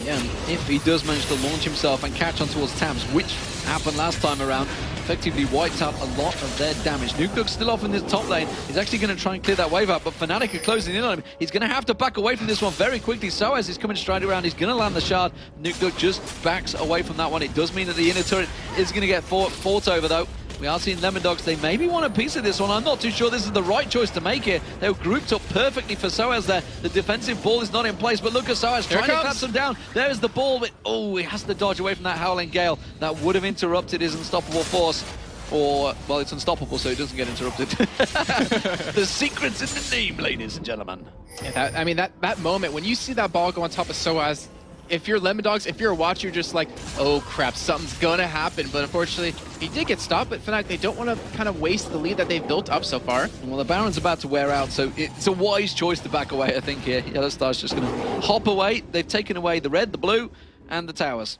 Yeah, and if he does manage to launch himself and catch on towards tabs, which happened last time around, effectively wiped out a lot of their damage. Nukedug's still off in this top lane. He's actually going to try and clear that wave out, but Fnatic are closing in on him. He's going to have to back away from this one very quickly. So as he's coming straight around, he's going to land the shard. Nukedug just backs away from that one. It does mean that the inner turret is going to get fought over, though. We are seeing Lemondogs. They maybe want a piece of this one. I'm not too sure this is the right choice to make here. They were grouped up perfectly for Soaz there. The defensive ball is not in place, but look at Soaz trying to catch them down. There's the ball, but oh, he has to dodge away from that Howling Gale. That would have interrupted his unstoppable force. Or, well, it's unstoppable, so it doesn't get interrupted. The secret's in the name, ladies and gentlemen. Yeah, that moment, when you see that ball go on top of Soaz, if you're Lemondogs, if you're a watcher, you're just like, oh crap, something's gonna happen. But unfortunately, he did get stopped, but Fnatic, they don't want to kind of waste the lead that they've built up so far. Well, the Baron's about to wear out, so it's a wise choice to back away, I think, here. Yellowstar's just gonna hop away. They've taken away the red, the blue, and the towers.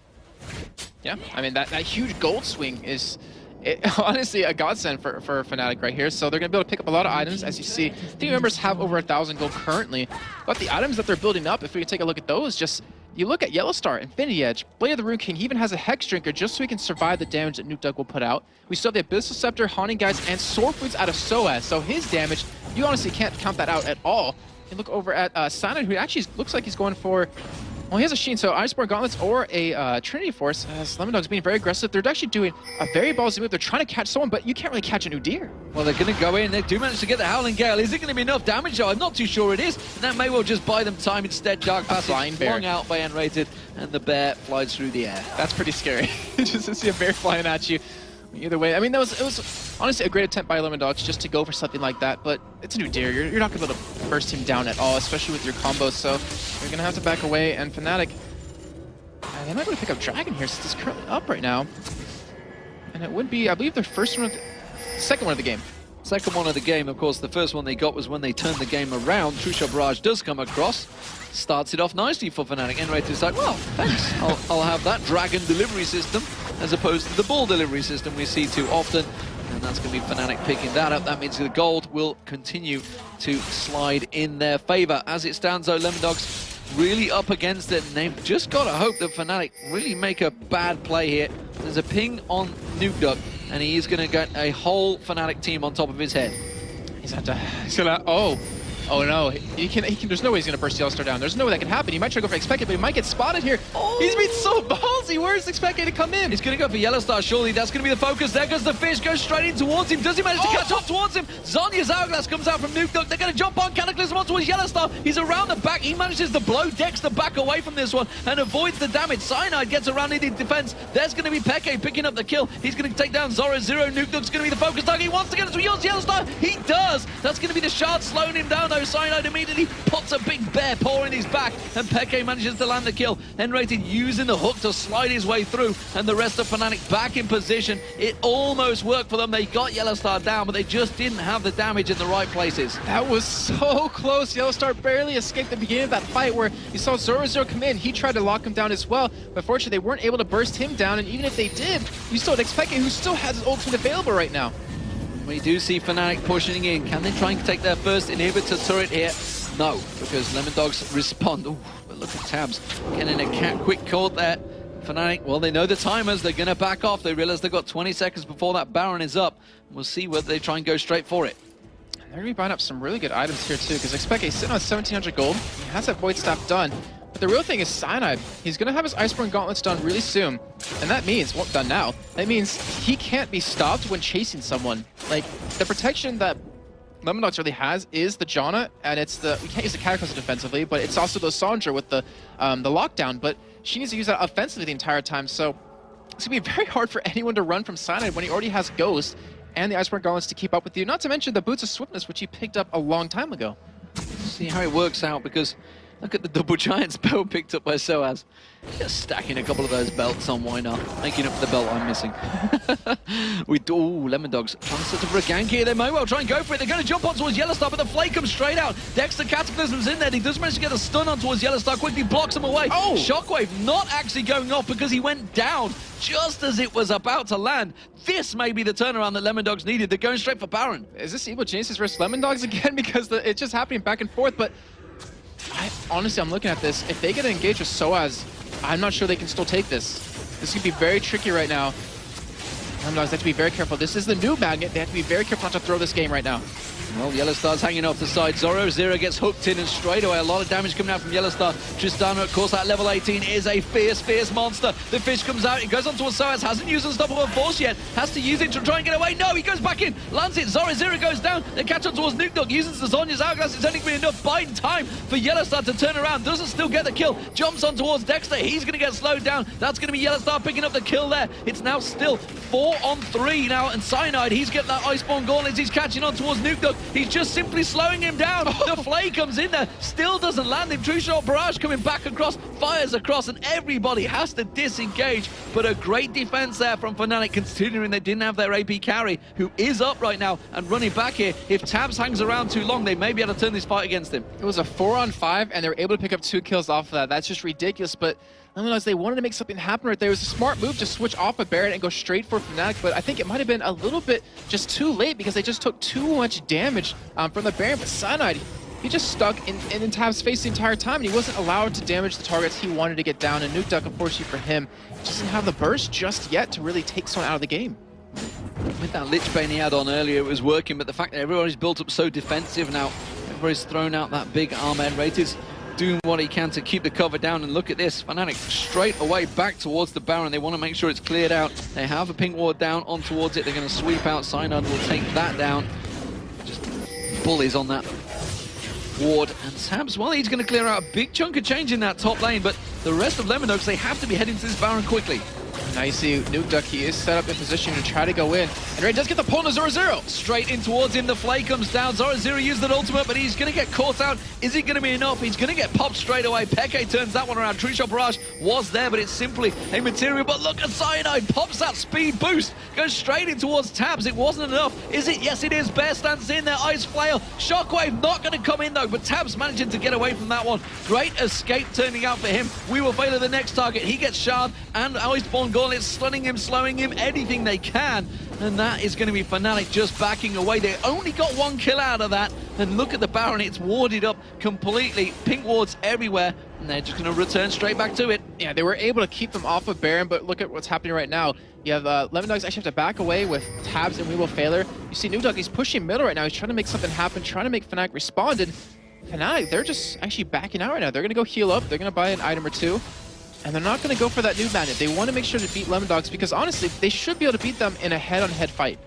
Yeah, I mean, that huge gold swing is honestly a godsend for Fnatic right here. So they're going to be able to pick up a lot of items. As you see, team members have over 1,000 gold currently. But the items that they're building up, if we can take a look at those, just you look at Yellowstar, Infinity Edge, Blade of the Rune King, he even has a Hex Drinker just so he can survive the damage that Nukedug will put out. We still have the Abyssal Scepter, Haunting Guides, and Sword Foods out of Soaz. So his damage, you honestly can't count that out at all. You look over at Cyanide, who actually looks like he's going for... Well, he has a Sheen, so Iceborne Gauntlets or a Trinity Force. As Lemondogs being very aggressive, they're actually doing a very ballsy move. They're trying to catch someone, but you can't really catch a new deer. Well, they're going to go in. They do manage to get the Howling Gale. Is it going to be enough damage, though? I'm not too sure it is. And that may well just buy them time instead. Dark Passage flung out by N-Rated, and the bear flies through the air. That's pretty scary. Just to see a bear flying at you. Either way, I mean, it was honestly a great attempt by Lemondogs just to go for something like that, but it's a new deer. You're not going to be able to burst him down at all, especially with your combos, so you're going to have to back away, and Fnatic... they might be able to pick up Dragon here since it's currently up right now. And it would be, I believe, their second one of the game. Second one of the game, of course. The first one they got was when they turned the game around. Trusha Barrage does come across. Starts it off nicely for Fnatic. N-Rated like, well, thanks. I'll have that Dragon delivery system as opposed to the ball delivery system we see too often. And that's going to be Fnatic picking that up. That means the gold will continue to slide in their favor. As it stands, though, Lemondogs really up against it, and they've just got to hope that Fnatic really make a bad play here. There's a ping on Nukedug, and he is going to get a whole Fnatic team on top of his head. He's gonna, oh no, there's no way he's gonna burst Yellowstar down. There's no way that can happen. He might try to go for Expected, but he might get spotted here. Oh. He's been so ballsy. Where's Expected to come in? He's gonna go for Yellowstar, surely. That's gonna be the focus. There goes the fish, goes straight in towards him. Does he manage to catch up towards him? Zonya's Hourglass comes out from Nukedug. They're gonna jump on Cataclysm on towards Yellowstar. He's around the back. He manages to blow Dexter back away from this one and avoids the damage. Cyanide gets around in the defense. There's gonna be Peke picking up the kill. He's gonna take down Zora Zero. Nukedug's gonna be the focus target. He wants to get it to Yellowstar. He does. That's gonna be the shard slowing him down though. Cyanide immediately puts a big bear paw in his back, and Peke manages to land the kill. N-Rated using the hook to slide his way through, and the rest of Fnatic back in position. It almost worked for them. They got Yellowstar down, but they just didn't have the damage in the right places. That was so close. Yellowstar barely escaped the beginning of that fight where you saw Zoro Zero come in. He tried to lock him down as well, but fortunately they weren't able to burst him down, and even if they did, you still had Peke, who still has his ultimate available right now. We do see Fnatic pushing in. Can they try and take their first inhibitor turret here? No, because Lemondogs respond. Ooh, but look at Tabs getting a quick call there. Fnatic, well, they know the timers. They're going to back off. They realize they've got 20 seconds before that Baron is up. We'll see whether they try and go straight for it. They're going to be buying up some really good items here, too, because Expected sitting on 1,700 gold. He has that Void Staff done. But the real thing is Cyanide. He's going to have his Iceborne Gauntlets done really soon. And that means, well, done now. That means he can't be stopped when chasing someone. Like, the protection that Lemondogs really has is the Janna, and it's we can't use the Cataclysm defensively, but it's also the Sandra with the lockdown, but she needs to use that offensively the entire time, so it's going to be very hard for anyone to run from Cyanide when he already has Ghost and the Iceborne Gauntlets to keep up with you, not to mention the Boots of Swiftness, which he picked up a long time ago. See how it works out, because look at the double Giants belt picked up by Soaz. Just stacking a couple of those belts on, why not? Making up for the belt I'm missing. Lemondogs trying to set up for a gank here. They may well try and go for it. They're going to jump on towards Yellowstar, but the flake comes straight out. Dexter Cataclysm's in there. He does manage to get a stun on towards Yellowstar. Quickly blocks him away. Oh! Shockwave not actually going off because he went down just as it was about to land. This may be the turnaround that Lemondogs needed. They're going straight for Baron. Is this Evil Genesis versus Lemondogs again? Because it's just happening back and forth, but honestly, I'm looking at this. If they get engaged with Soaz, I'm not sure they can still take this. This could be very tricky right now. Lemondogs have to be very careful. This is the new magnet. They have to be very careful not to throw this game right now. Well, Yellowstar's hanging off the side. Zoro gets hooked in, and straight away a lot of damage coming out from Yellowstar. Tristana, of course, at level 18 is a fierce monster. The fish comes out, it goes onto a Soaz, hasn't used Unstoppable Force yet, has to use it to try and get away. No, he goes back in, lands it, Zoro goes down, they catch on towards Nukedog, uses the Zhonya's Hourglass. It's only going to be enough buying time for Yellowstar to turn around, doesn't still get the kill, jumps on towards Dexter, he's going to get slowed down. That's going to be Yellowstar picking up the kill there. It's now still 4 on 3 now, and Cyanide, he's getting that Iceborne Gauntlet, he's catching on towards Nukedog, he's just simply slowing him down. The Flay comes in there, still doesn't land him. True Shot Barrage coming back across, fires across, and everybody has to disengage. But a great defense there from Fnatic, considering they didn't have their AP carry, who is up right now and running back here. If Tabs hangs around too long, they may be able to turn this fight against him. It was a 4-on-5, and they were able to pick up 2 kills off of that. That's just ridiculous, but nonetheless, they wanted to make something happen right there. It was a smart move to switch off of Baron and go straight for Fnatic, but I think it might have been a little bit just too late because they just took too much damage from the Baron. But Cyanide, he just stuck in Tab's face the entire time, and he wasn't allowed to damage the targets he wanted to get down. And Nukeduck, unfortunately for him, just didn't have the burst just yet to really take someone out of the game. With that Lich Bane he had on earlier, it was working, but the fact that everybody's built up so defensive now, everybody's thrown out that big armor, and Rated doing what he can to keep the cover down. And look at this, Fnatic straight away back towards the Baron. They want to make sure it's cleared out. They have a pink ward down on towards it. They're going to sweep out. Cyanide will take that down. Just bullies on that ward. And Tabs, well, he's going to clear out a big chunk of change in that top lane, but the rest of Lemondogs, they have to be heading to this Baron quickly. Now you see Nukeduck, he is set up in position to try to go in. And Ray does get the pull to Zoro. Straight in towards him, the Flay comes down. Zoro used that ultimate, but he's going to get caught out. Is it going to be enough? He's going to get popped straight away. Peke turns that one around. True Shot Barrage was there, but it's simply a material. But look at Cyanide, pops that speed boost, goes straight in towards Tabs. It wasn't enough. Is it? Yes, it is. Bear stands in there, Ice Flail. Shockwave not going to come in though, but Tabs managing to get away from that one. Great escape turning out for him. We will fail at the next target. He gets Shard and Iceborne Gauntlet, stunning him, slowing him, anything they can. And that is going to be Fnatic just backing away. They only got 1 kill out of that. And look at the Baron, it's warded up completely. Pink wards everywhere. And they're just going to return straight back to it. Yeah, they were able to keep them off of Baron, but look at what's happening right now. You have Lemondogs actually have to back away with Tabs and We Will Failure. You see Nukeduck, he's pushing middle right now. He's trying to make something happen, trying to make Fnatic respond. And Fnatic, they're just actually backing out right now. They're going to go heal up. They're going to buy an item or 2. And they're not going to go for that new magnet. They want to make sure to beat Lemondogs because honestly, they should be able to beat them in a head-on-head fight.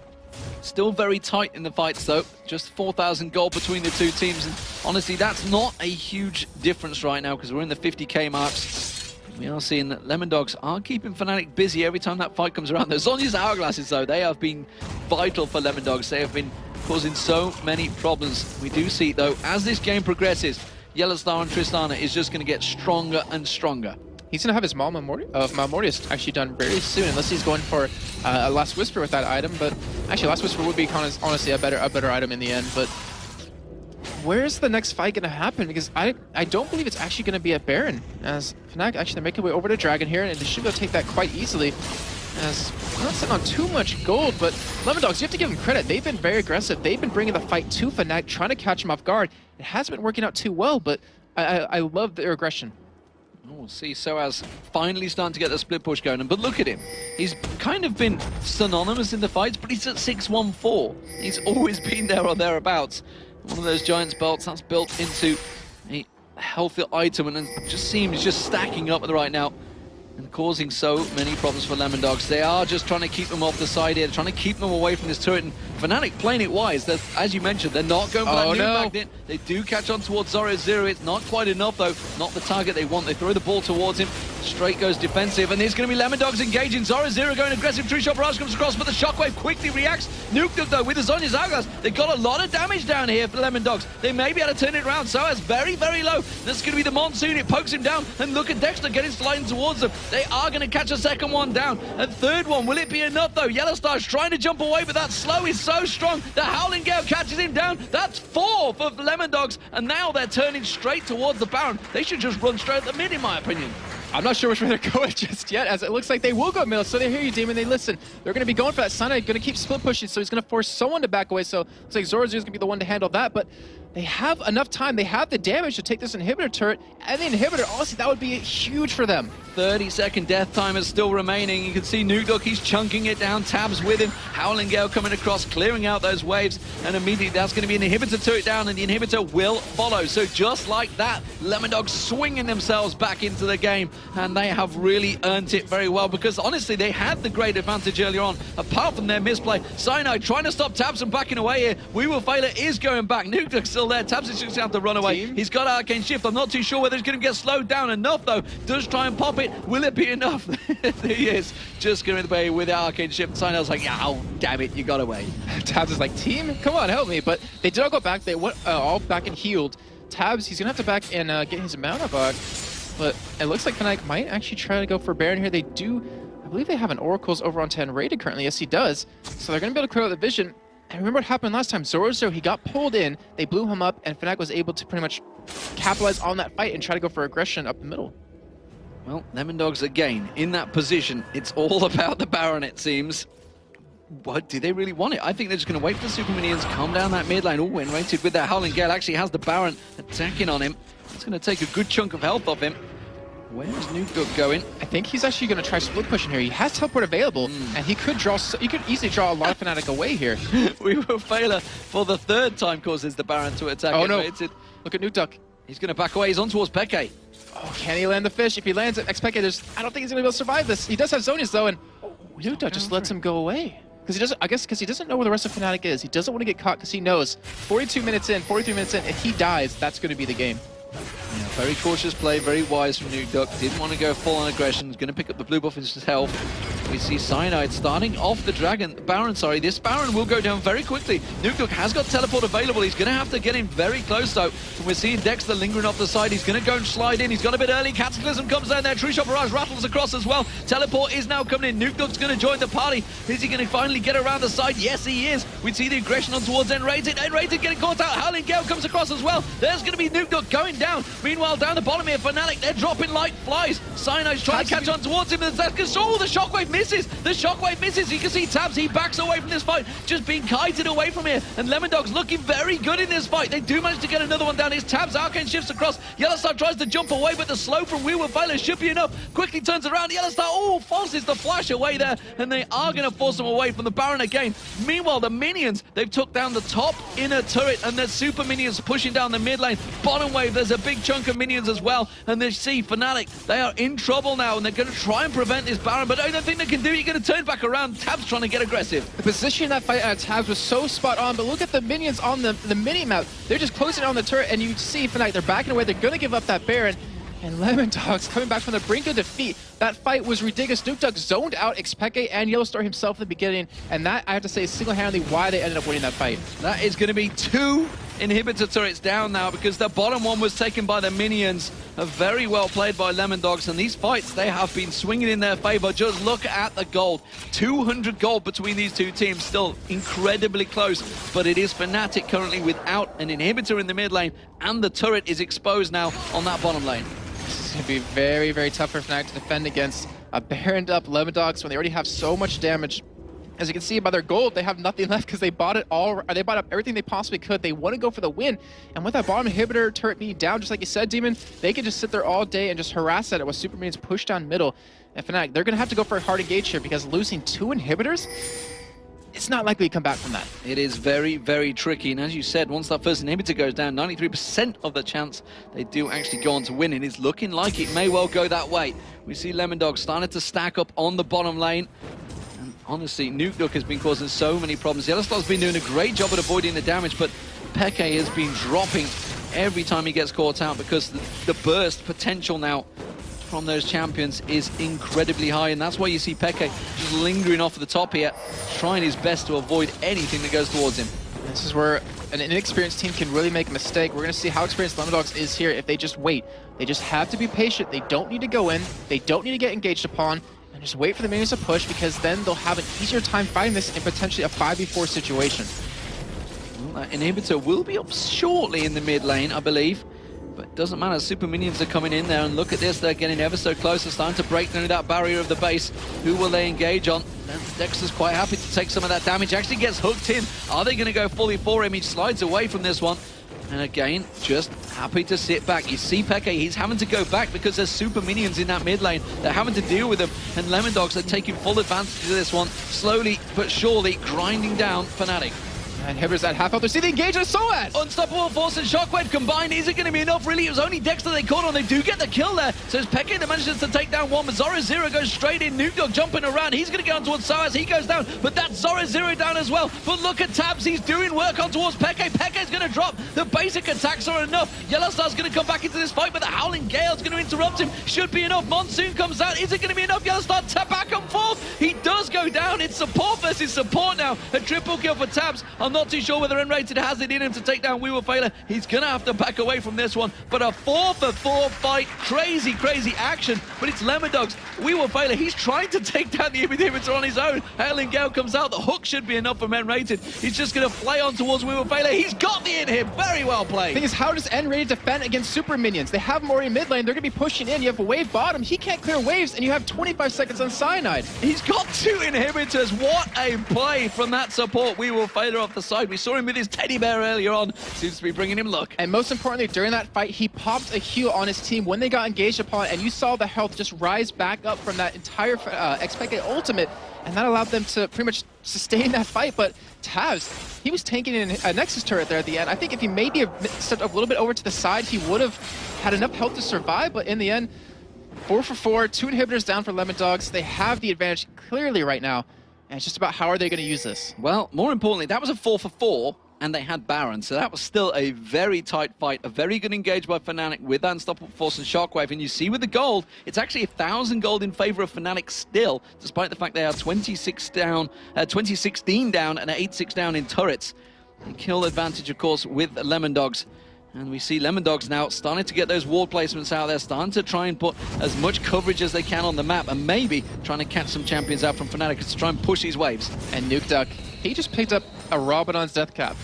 Still very tight in the fights though. Just 4,000 gold between the two teams. And honestly, that's not a huge difference right now because we're in the 50k marks. We are seeing that Lemondogs are keeping Fnatic busy every time that fight comes around. Those Zhonya's Hourglasses though, they have been vital for Lemondogs. They have been causing so many problems. We do see though, as this game progresses, Yellowstar and Tristana is just going to get stronger and stronger. He's going to have his Malmortius actually done very soon, unless he's going for a Last Whisper with that item. But actually, Last Whisper would be honestly a better item in the end. But where's the next fight going to happen? Because I don't believe it's actually going to be at Baron. As Fnatic actually they're making their way over to Dragon here, and they should be able to take that quite easily. As we're not sitting on too much gold, but Lemondogs, you have to give them credit. They've been very aggressive. They've been bringing the fight to Fnatic, trying to catch him off guard. It hasn't been working out too well, but I love their aggression. Oh, see, Soaz finally starting to get the split push going. But look at him. He's kind of been synonymous in the fights, but he's at 614. He's always been there or thereabouts. One of those Giants belts that's built into a healthy item and just seems just stacking up right now and causing so many problems for Lemondogs. They are just trying to keep them off the side here, trying to keep them away from this turret. And Fnatic playing it wise. As you mentioned, they're not going for that new magnet. They do catch on towards Zoro. It's not quite enough though. Not the target they want. They throw the ball towards him. Straight goes defensive, and there's going to be Lemondogs engaging. Zoro going aggressive. True Shot Barrage comes across, but the Shockwave quickly reacts. Nukeduck though with the Zhonya's Hourglass. They got a lot of damage down here for Lemondogs. They may be able to turn it around. Soaz very, very low. That's going to be the Monsoon. It pokes him down, and look at Dexter getting sliding towards them. They are going to catch a second one down. A third one, will it be enough though? Yellowstar's trying to jump away, but that slow is so strong. The Howling Gale catches him down. That's 4 for Lemondogs, and now they're turning straight towards the Baron. They should just run straight at the mid, in my opinion. I'm not sure which way they're going just yet, as it looks like they will go middle. So they hear you, Demon. They listen. They're going to be going for that. Cyanide going to keep split pushing, so he's going to force someone to back away. So it's like Zoro's going to be the one to handle that. But they have enough time. They have the damage to take this inhibitor turret, and the inhibitor, honestly, that would be huge for them. 30-second death time is still remaining. You can see Nukedog, he's chunking it down, Tabs with him. Howling Gale coming across, clearing out those waves, and immediately that's going to be an inhibitor turret down, and the inhibitor will follow. So just like that, Lemondogs swinging themselves back into the game, and they have really earned it very well, because honestly, they had the great advantage earlier on, apart from their misplay. Cyanide trying to stop Tabs from backing away here. We Will Fail It is going back. Nukedog's still there. Tabs is just going to have to run away. He's got Arcane Shift. I'm not too sure whether he's going to get slowed down enough, though. Does try and pop it. Will it be enough? He is just going away with Arcane Shift. Cyanide's like, yeah, oh, damn it, you got away. Tabs is like, team, come on, help me. But they did all go back. They went all back and healed. Tabs, he's going to have to back and get his mana back. But it looks like Fnatic might actually try to go for Baron here. They do, I believe they have an Oracle's over on 10 rated currently. Yes, he does. So they're going to be able to clear out the vision. And remember what happened last time. Zorozo, he got pulled in, they blew him up, and Fnatic was able to pretty much capitalize on that fight and try to go for aggression up the middle. Well, Lemondogs again in that position. It's all about the Baron, it seems. What, do they really want it? I think they're just going to wait for the Super Minions to come down that mid lane. Oh, when rated with that Howling Gale, actually has the Baron attacking on him. It's going to take a good chunk of health off him. Where's Nukedog going? I think he's actually going to try split pushing here. He has teleport available, and he could easily draw a lot of Fnatic away here. We Will Fail It for the third time causes the Baron to attack. Oh no, look at Nukedog. He's going to back away. He's on towards Peke. Oh, can he land the fish? If he lands it, Peke, I don't think he's going to be able to survive this. He does have Zonius though, and Nukedog just lets him go away. Because he doesn't, I guess, because he doesn't know where the rest of Fnatic is. He doesn't want to get caught because he knows 42 minutes in, 43 minutes in, if he dies, that's going to be the game. Yeah, very cautious play, very wise from Nukedog. Didn't want to go full on aggression. He's going to pick up the blue buff in his health. We see Cyanide starting off the Baron, sorry. This Baron will go down very quickly. Nukedog has got teleport available. He's going to have to get in very close, though. And we're seeing Dexter lingering off the side. He's going to go and slide in. He's got a bit early. Cataclysm comes down there. True Shot Barrage rattles across as well. Teleport is now coming in. Nukedog's going to join the party. Is he going to finally get around the side? Yes, he is. We see the aggression on towards Enrated. Enrated getting caught out. Howling Gale comes across as well. There's going to be Nukedog going down. Meanwhile, down the bottom here, Fnatic, they're dropping like flies. Cyanide's trying to catch on towards him. Oh, the shockwave misses. The shockwave misses. You can see Tabs, he backs away from this fight, just being kited away from here. And Lemondogs looking very good in this fight. They do manage to get another one down. It's Tabs, Arcane shifts across. Yellowstar tries to jump away, but the slow from We Will Fail It should be enough. Quickly turns around. Yellowstar, oh, forces the flash away there. And they are going to force them away from the Baron again. Meanwhile, the minions, they've took down the top inner turret, and there's super minions pushing down the mid lane. Bottom wave, there's a big chunk of minions as well. And they see Fnatic, they are in trouble now, and they're going to try and prevent this Baron, but I don't think they can do it. You're going to turn back around. Tabs trying to get aggressive. The position in that fight at Tabs was so spot on, but look at the minions on the mini-map. They're just closing on the turret, and you see Fnatic, they're backing away. They're going to give up that Baron, and Lemondogs coming back from the brink of defeat. That fight was ridiculous. Nukedog zoned out Xpeke and Yellowstar himself at the beginning, and that, I have to say, is single-handedly why they ended up winning that fight. That is going to be 2 inhibitor turrets down now, because the bottom one was taken by the minions. Very well played by Lemondogs, and these fights, they have been swinging in their favor. Just look at the gold. 200 gold between these two teams, still incredibly close, but it is Fnatic currently without an inhibitor in the mid lane, and the turret is exposed now on that bottom lane. This is going to be very, very tough for Fnatic to defend against a Baroned up Lemondogs when they already have so much damage. As you can see by their gold, they have nothing left because they bought it all. They bought up everything they possibly could. They want to go for the win, and with that bottom inhibitor turret being down, just like you said, Demon, they can just sit there all day and just harass at it with super minions push down middle. And Fnatic, they're going to have to go for a hard engage here because losing 2 inhibitors, it's not likely to come back from that. It is very, very tricky, and as you said, once that first inhibitor goes down, 93% of the chance they do actually go on to win, and it's looking like it may well go that way. We see Lemondogs starting to stack up on the bottom lane. Honestly, Nukedog has been causing so many problems. Yellowstar's been doing a great job at avoiding the damage, but Peke has been dropping every time he gets caught out because the burst potential now from those champions is incredibly high, and that's why you see Peke just lingering off the top here, trying his best to avoid anything that goes towards him. This is where an inexperienced team can really make a mistake. We're going to see how experienced Lemondogs is here if they just wait. They just have to be patient. They don't need to go in. They don't need to get engaged upon. Just wait for the minions to push, because then they'll have an easier time fighting this in potentially a 5v4 situation. Well, that inhibitor will be up shortly in the mid lane, I believe. But it doesn't matter, super minions are coming in there, and look at this, they're getting ever so close. It's time to break through that barrier of the base. Who will they engage on? Dexter's quite happy to take some of that damage, actually gets hooked in. Are they going to go fully for him? He slides away from this one. And again, just happy to sit back. You see Peke, he's having to go back because there's super minions in that mid lane. They're having to deal with them. And Lemondogs are taking full advantage of this one, slowly but surely grinding down Fnatic. And Hibbers at half health. See the engage of Soaz! Unstoppable Force and Shockwave combined isn't going to be enough, really. It was only Dexter they caught on. They do get the kill there. So it's Peke that manages to take down one, but Zora Zero goes straight in. Nukedog jumping around. He's going to get on towards Soaz. He goes down, but that's Zora Zero down as well. But look at Tabs. He's doing work on towards Peke. Peke's going to drop. The basic attacks are enough. Yellowstar's going to come back into this fight, but the Howling Gale's going to interrupt him. Should be enough. Monsoon comes out. Is it going to be enough? Yellowstar back and forth. He does go down. It's support versus support now. A triple kill for Tabs. I'm not too sure whether Rated has it in him to take down We Will Failure. He's gonna have to back away from this one, but a 4-for-4 fight. Crazy action, but it's Lemondogs. We Will Failure, he's trying to take down the inhibitor on his own. Howling Gale comes out. The hook should be enough for Rated. He's just gonna play on towards We Will Failure. He's got the inhib. Very well played. The thing is, how does Rated defend against super minions? They have Mori in mid lane. They're gonna be pushing in. You have a wave bottom. He can't clear waves, and you have 25 seconds on Cyanide. He's got 2 inhibitors. What a play from that support. We Will Failure off the side. We saw him with his teddy bear earlier on. Seems to be bringing him luck. And most importantly, during that fight, he popped a heal on his team when they got engaged upon, and you saw the health just rise back up from that entire Expected ultimate, and that allowed them to pretty much sustain that fight. But Tavs, he was tanking in a Nexus turret there at the end. I think if he maybe stepped a little bit over to the side, he would have had enough health to survive, but in the end, 4-for-4, 2 inhibitors down for Lemondogs. They have the advantage clearly right now, and it's just about how are they going to use this. Well, more importantly, that was a 4-for-4. And they had Baron, so that was still a very tight fight. A very good engage by Fnatic with Unstoppable Force and Shockwave. And you see with the gold, it's actually 1,000 gold in favor of Fnatic still, despite the fact they are 2016 down and 8-6 down in turrets. And kill advantage, of course, with Lemondogs. And we see Lemondogs now starting to get those ward placements out there, starting to try and put as much coverage as they can on the map, and maybe trying to catch some champions out from Fnatic to try and push these waves. And Nukeduck, he just picked up a Rabadon's death cap.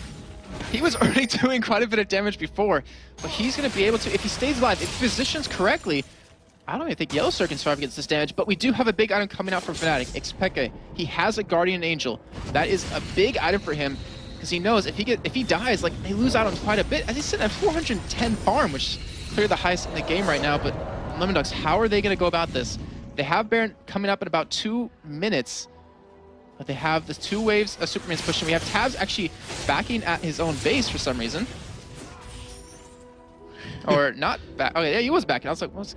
He was already doing quite a bit of damage before, but he's going to be able to, if he stays alive, if he positions correctly, I don't even think Yellowstar can survive against this damage, but we do have a big item coming out from Fnatic. Xpeke, he has a Guardian Angel. That is a big item for him, because he knows if he dies, like, they lose out on quite a bit. As he's sitting at 410 farm, which is clearly the highest in the game right now, but Lemondogs, how are they going to go about this? They have Baron coming up in about 2 minutes, but they have the 2 waves of Superman's pushing. We have Tabs actually backing at his own base for some reason. Or not back. Okay, yeah, he was backing. I was like, what's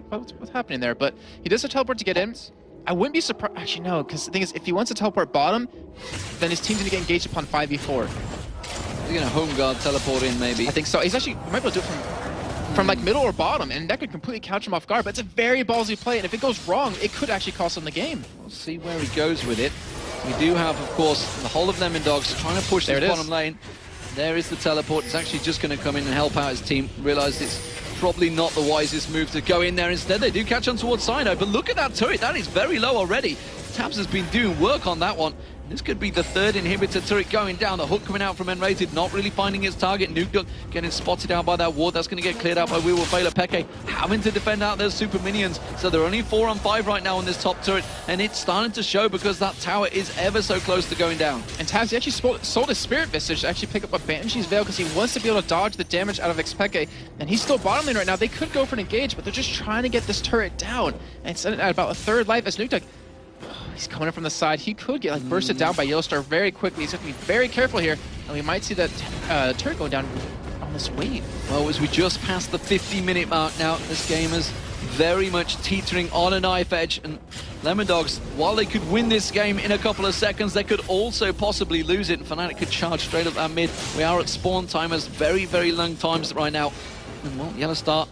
happening there? But he does a teleport to get in. I wouldn't be surprised. Actually, no, because the thing is, if he wants to teleport bottom, then his team's going to get engaged upon 5v4. He's going to home guard teleport in, maybe. I think so. He's actually, he might be able to do it from like middle or bottom, and that could completely catch him off guard. But it's a very ballsy play, and if it goes wrong, it could actually cost him the game. We'll see where he goes with it. We do have, of course, the whole of Lemondogs trying to push this bottom lane. There is the teleport. It's actually just going to come in and help out his team. Realised it's probably not the wisest move to go in there. Instead, they do catch on towards Sino. But look at that turret. That is very low already. Tabs has been doing work on that one. This could be the 3rd inhibitor turret going down. The hook coming out from Enrated, not really finding its target. Nukeduck getting spotted out by that ward. That's going to get cleared out by We Will Failure. Peke having to defend out those super minions. So they're only 4 on 5 right now on this top turret. And it's starting to show because that tower is ever so close to going down. And Tabs, he actually sold his Spirit Visage to actually pick up a Banshee's Veil because he wants to be able to dodge the damage out of Xpeke. And he's still bottom lane right now. They could go for an engage, but they're just trying to get this turret down. And it's at about a 3rd life as Nukeduck, he's coming in from the side. He could get like bursted down by Yellowstar very quickly. He's going to be very careful here, and we might see that turret going down on this wave. Well, as we just passed the 50-minute mark now, this game is very much teetering on a knife edge. And Lemondogs, while they could win this game in a couple of seconds, they could also possibly lose it. And Fnatic could charge straight up that mid. We are at spawn timers, very, very long times right now. And well, Yellowstar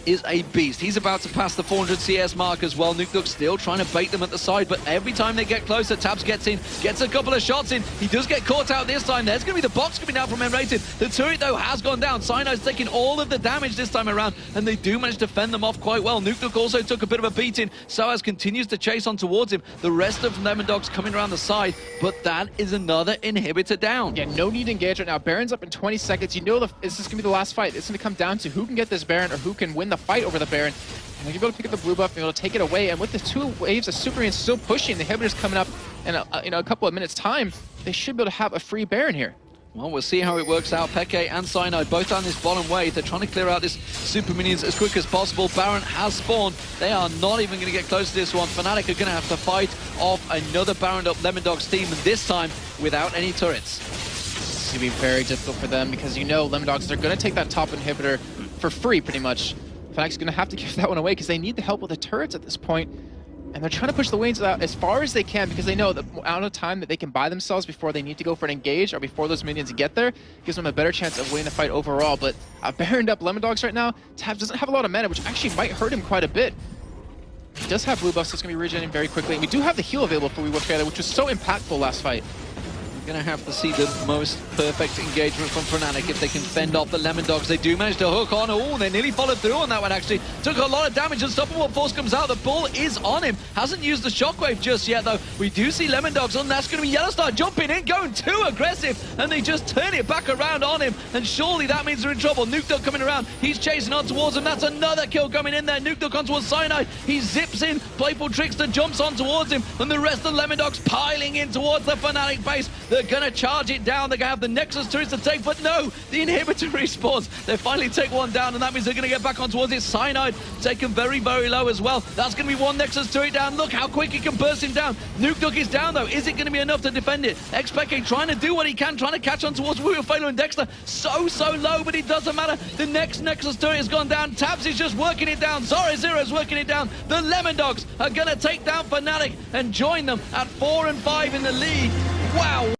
is a beast. He's about to pass the 400 CS mark as well. Nukeduck still trying to bait them at the side, but every time they get closer, Tabs gets in, gets a couple of shots in. He does get caught out this time. There's going to be the box coming out from Enrated. The turret, though, has gone down. Cyno's taking all of the damage this time around, and they do manage to fend them off quite well. Nukeduck also took a bit of a beating. Soaz continues to chase on towards him. The rest of Lemondogs coming around the side, but that is another inhibitor down. Yeah, no need to engage right now. Baron's up in 20 seconds. You know this is going to be the last fight. It's going to come down to who can get this Baron or who can win the fight over the Baron. And they're able to pick up the blue buff and be able to take it away. And with the 2 waves of Superman still pushing, the inhibitor's coming up in a couple of minutes' time, they should be able to have a free Baron here. Well, we'll see how it works out. Peke and Cyanide both down this bottom wave. They're trying to clear out this super minions as quick as possible. Baron has spawned. They are not even going to get close to this one. Fnatic are going to have to fight off another Baron up Lemondogs team, and this time without any turrets. It's going to be very difficult for them because you know Lemondogs, they're going to take that top inhibitor for free pretty much. Fnatic's going to have to give that one away because they need the help with the turrets at this point. And they're trying to push the lanes out as far as they can because they know the amount of time that they can buy themselves before they need to go for an engage or before those minions get there gives them a better chance of winning the fight overall. But Baroned up Lemondogs right now, Tabs doesn't have a lot of mana, which actually might hurt him quite a bit. He does have blue buffs, so it's going to be regenerating very quickly. And we do have the heal available for We Work Together, which was so impactful last fight. We're going to have to see the most perfect engagement from Fnatic if they can fend off the Lemondogs. They do manage to hook on. Oh, they nearly followed through on that one, actually. Took a lot of damage. Unstoppable Force comes out. The bull is on him. Hasn't used the shockwave just yet, though. We do see Lemondogs on. That's going to be Yellowstar jumping in, going too aggressive, and they just turn it back around on him, and surely that means they're in trouble. Nuke Duck coming around. He's chasing on towards him. That's another kill coming in there. Nuke Duck on towards Cyanide. He zips in. Playful Trickster jumps on towards him, and the rest of the Lemondogs piling in towards the Fnatic base. They're going to charge it down. They're going to have the Nexus turrets to take, but no, the inhibitor respawns. They finally take one down, and that means they're going to get back on towards it. Cyanide taken very, very low as well. That's going to be one Nexus turret down. Look how quick he can burst him down. Nuke Duck is down, though. Is it going to be enough to defend it? Xpeke trying to do what he can, trying to catch on towards Wuyofelo and Dexter. So low, but it doesn't matter. The next Nexus turret has gone down. Tabs is just working it down. Zora Zero is working it down. The Lemondogs are going to take down Fnatic and join them at 4 and 5 in the league. Wow.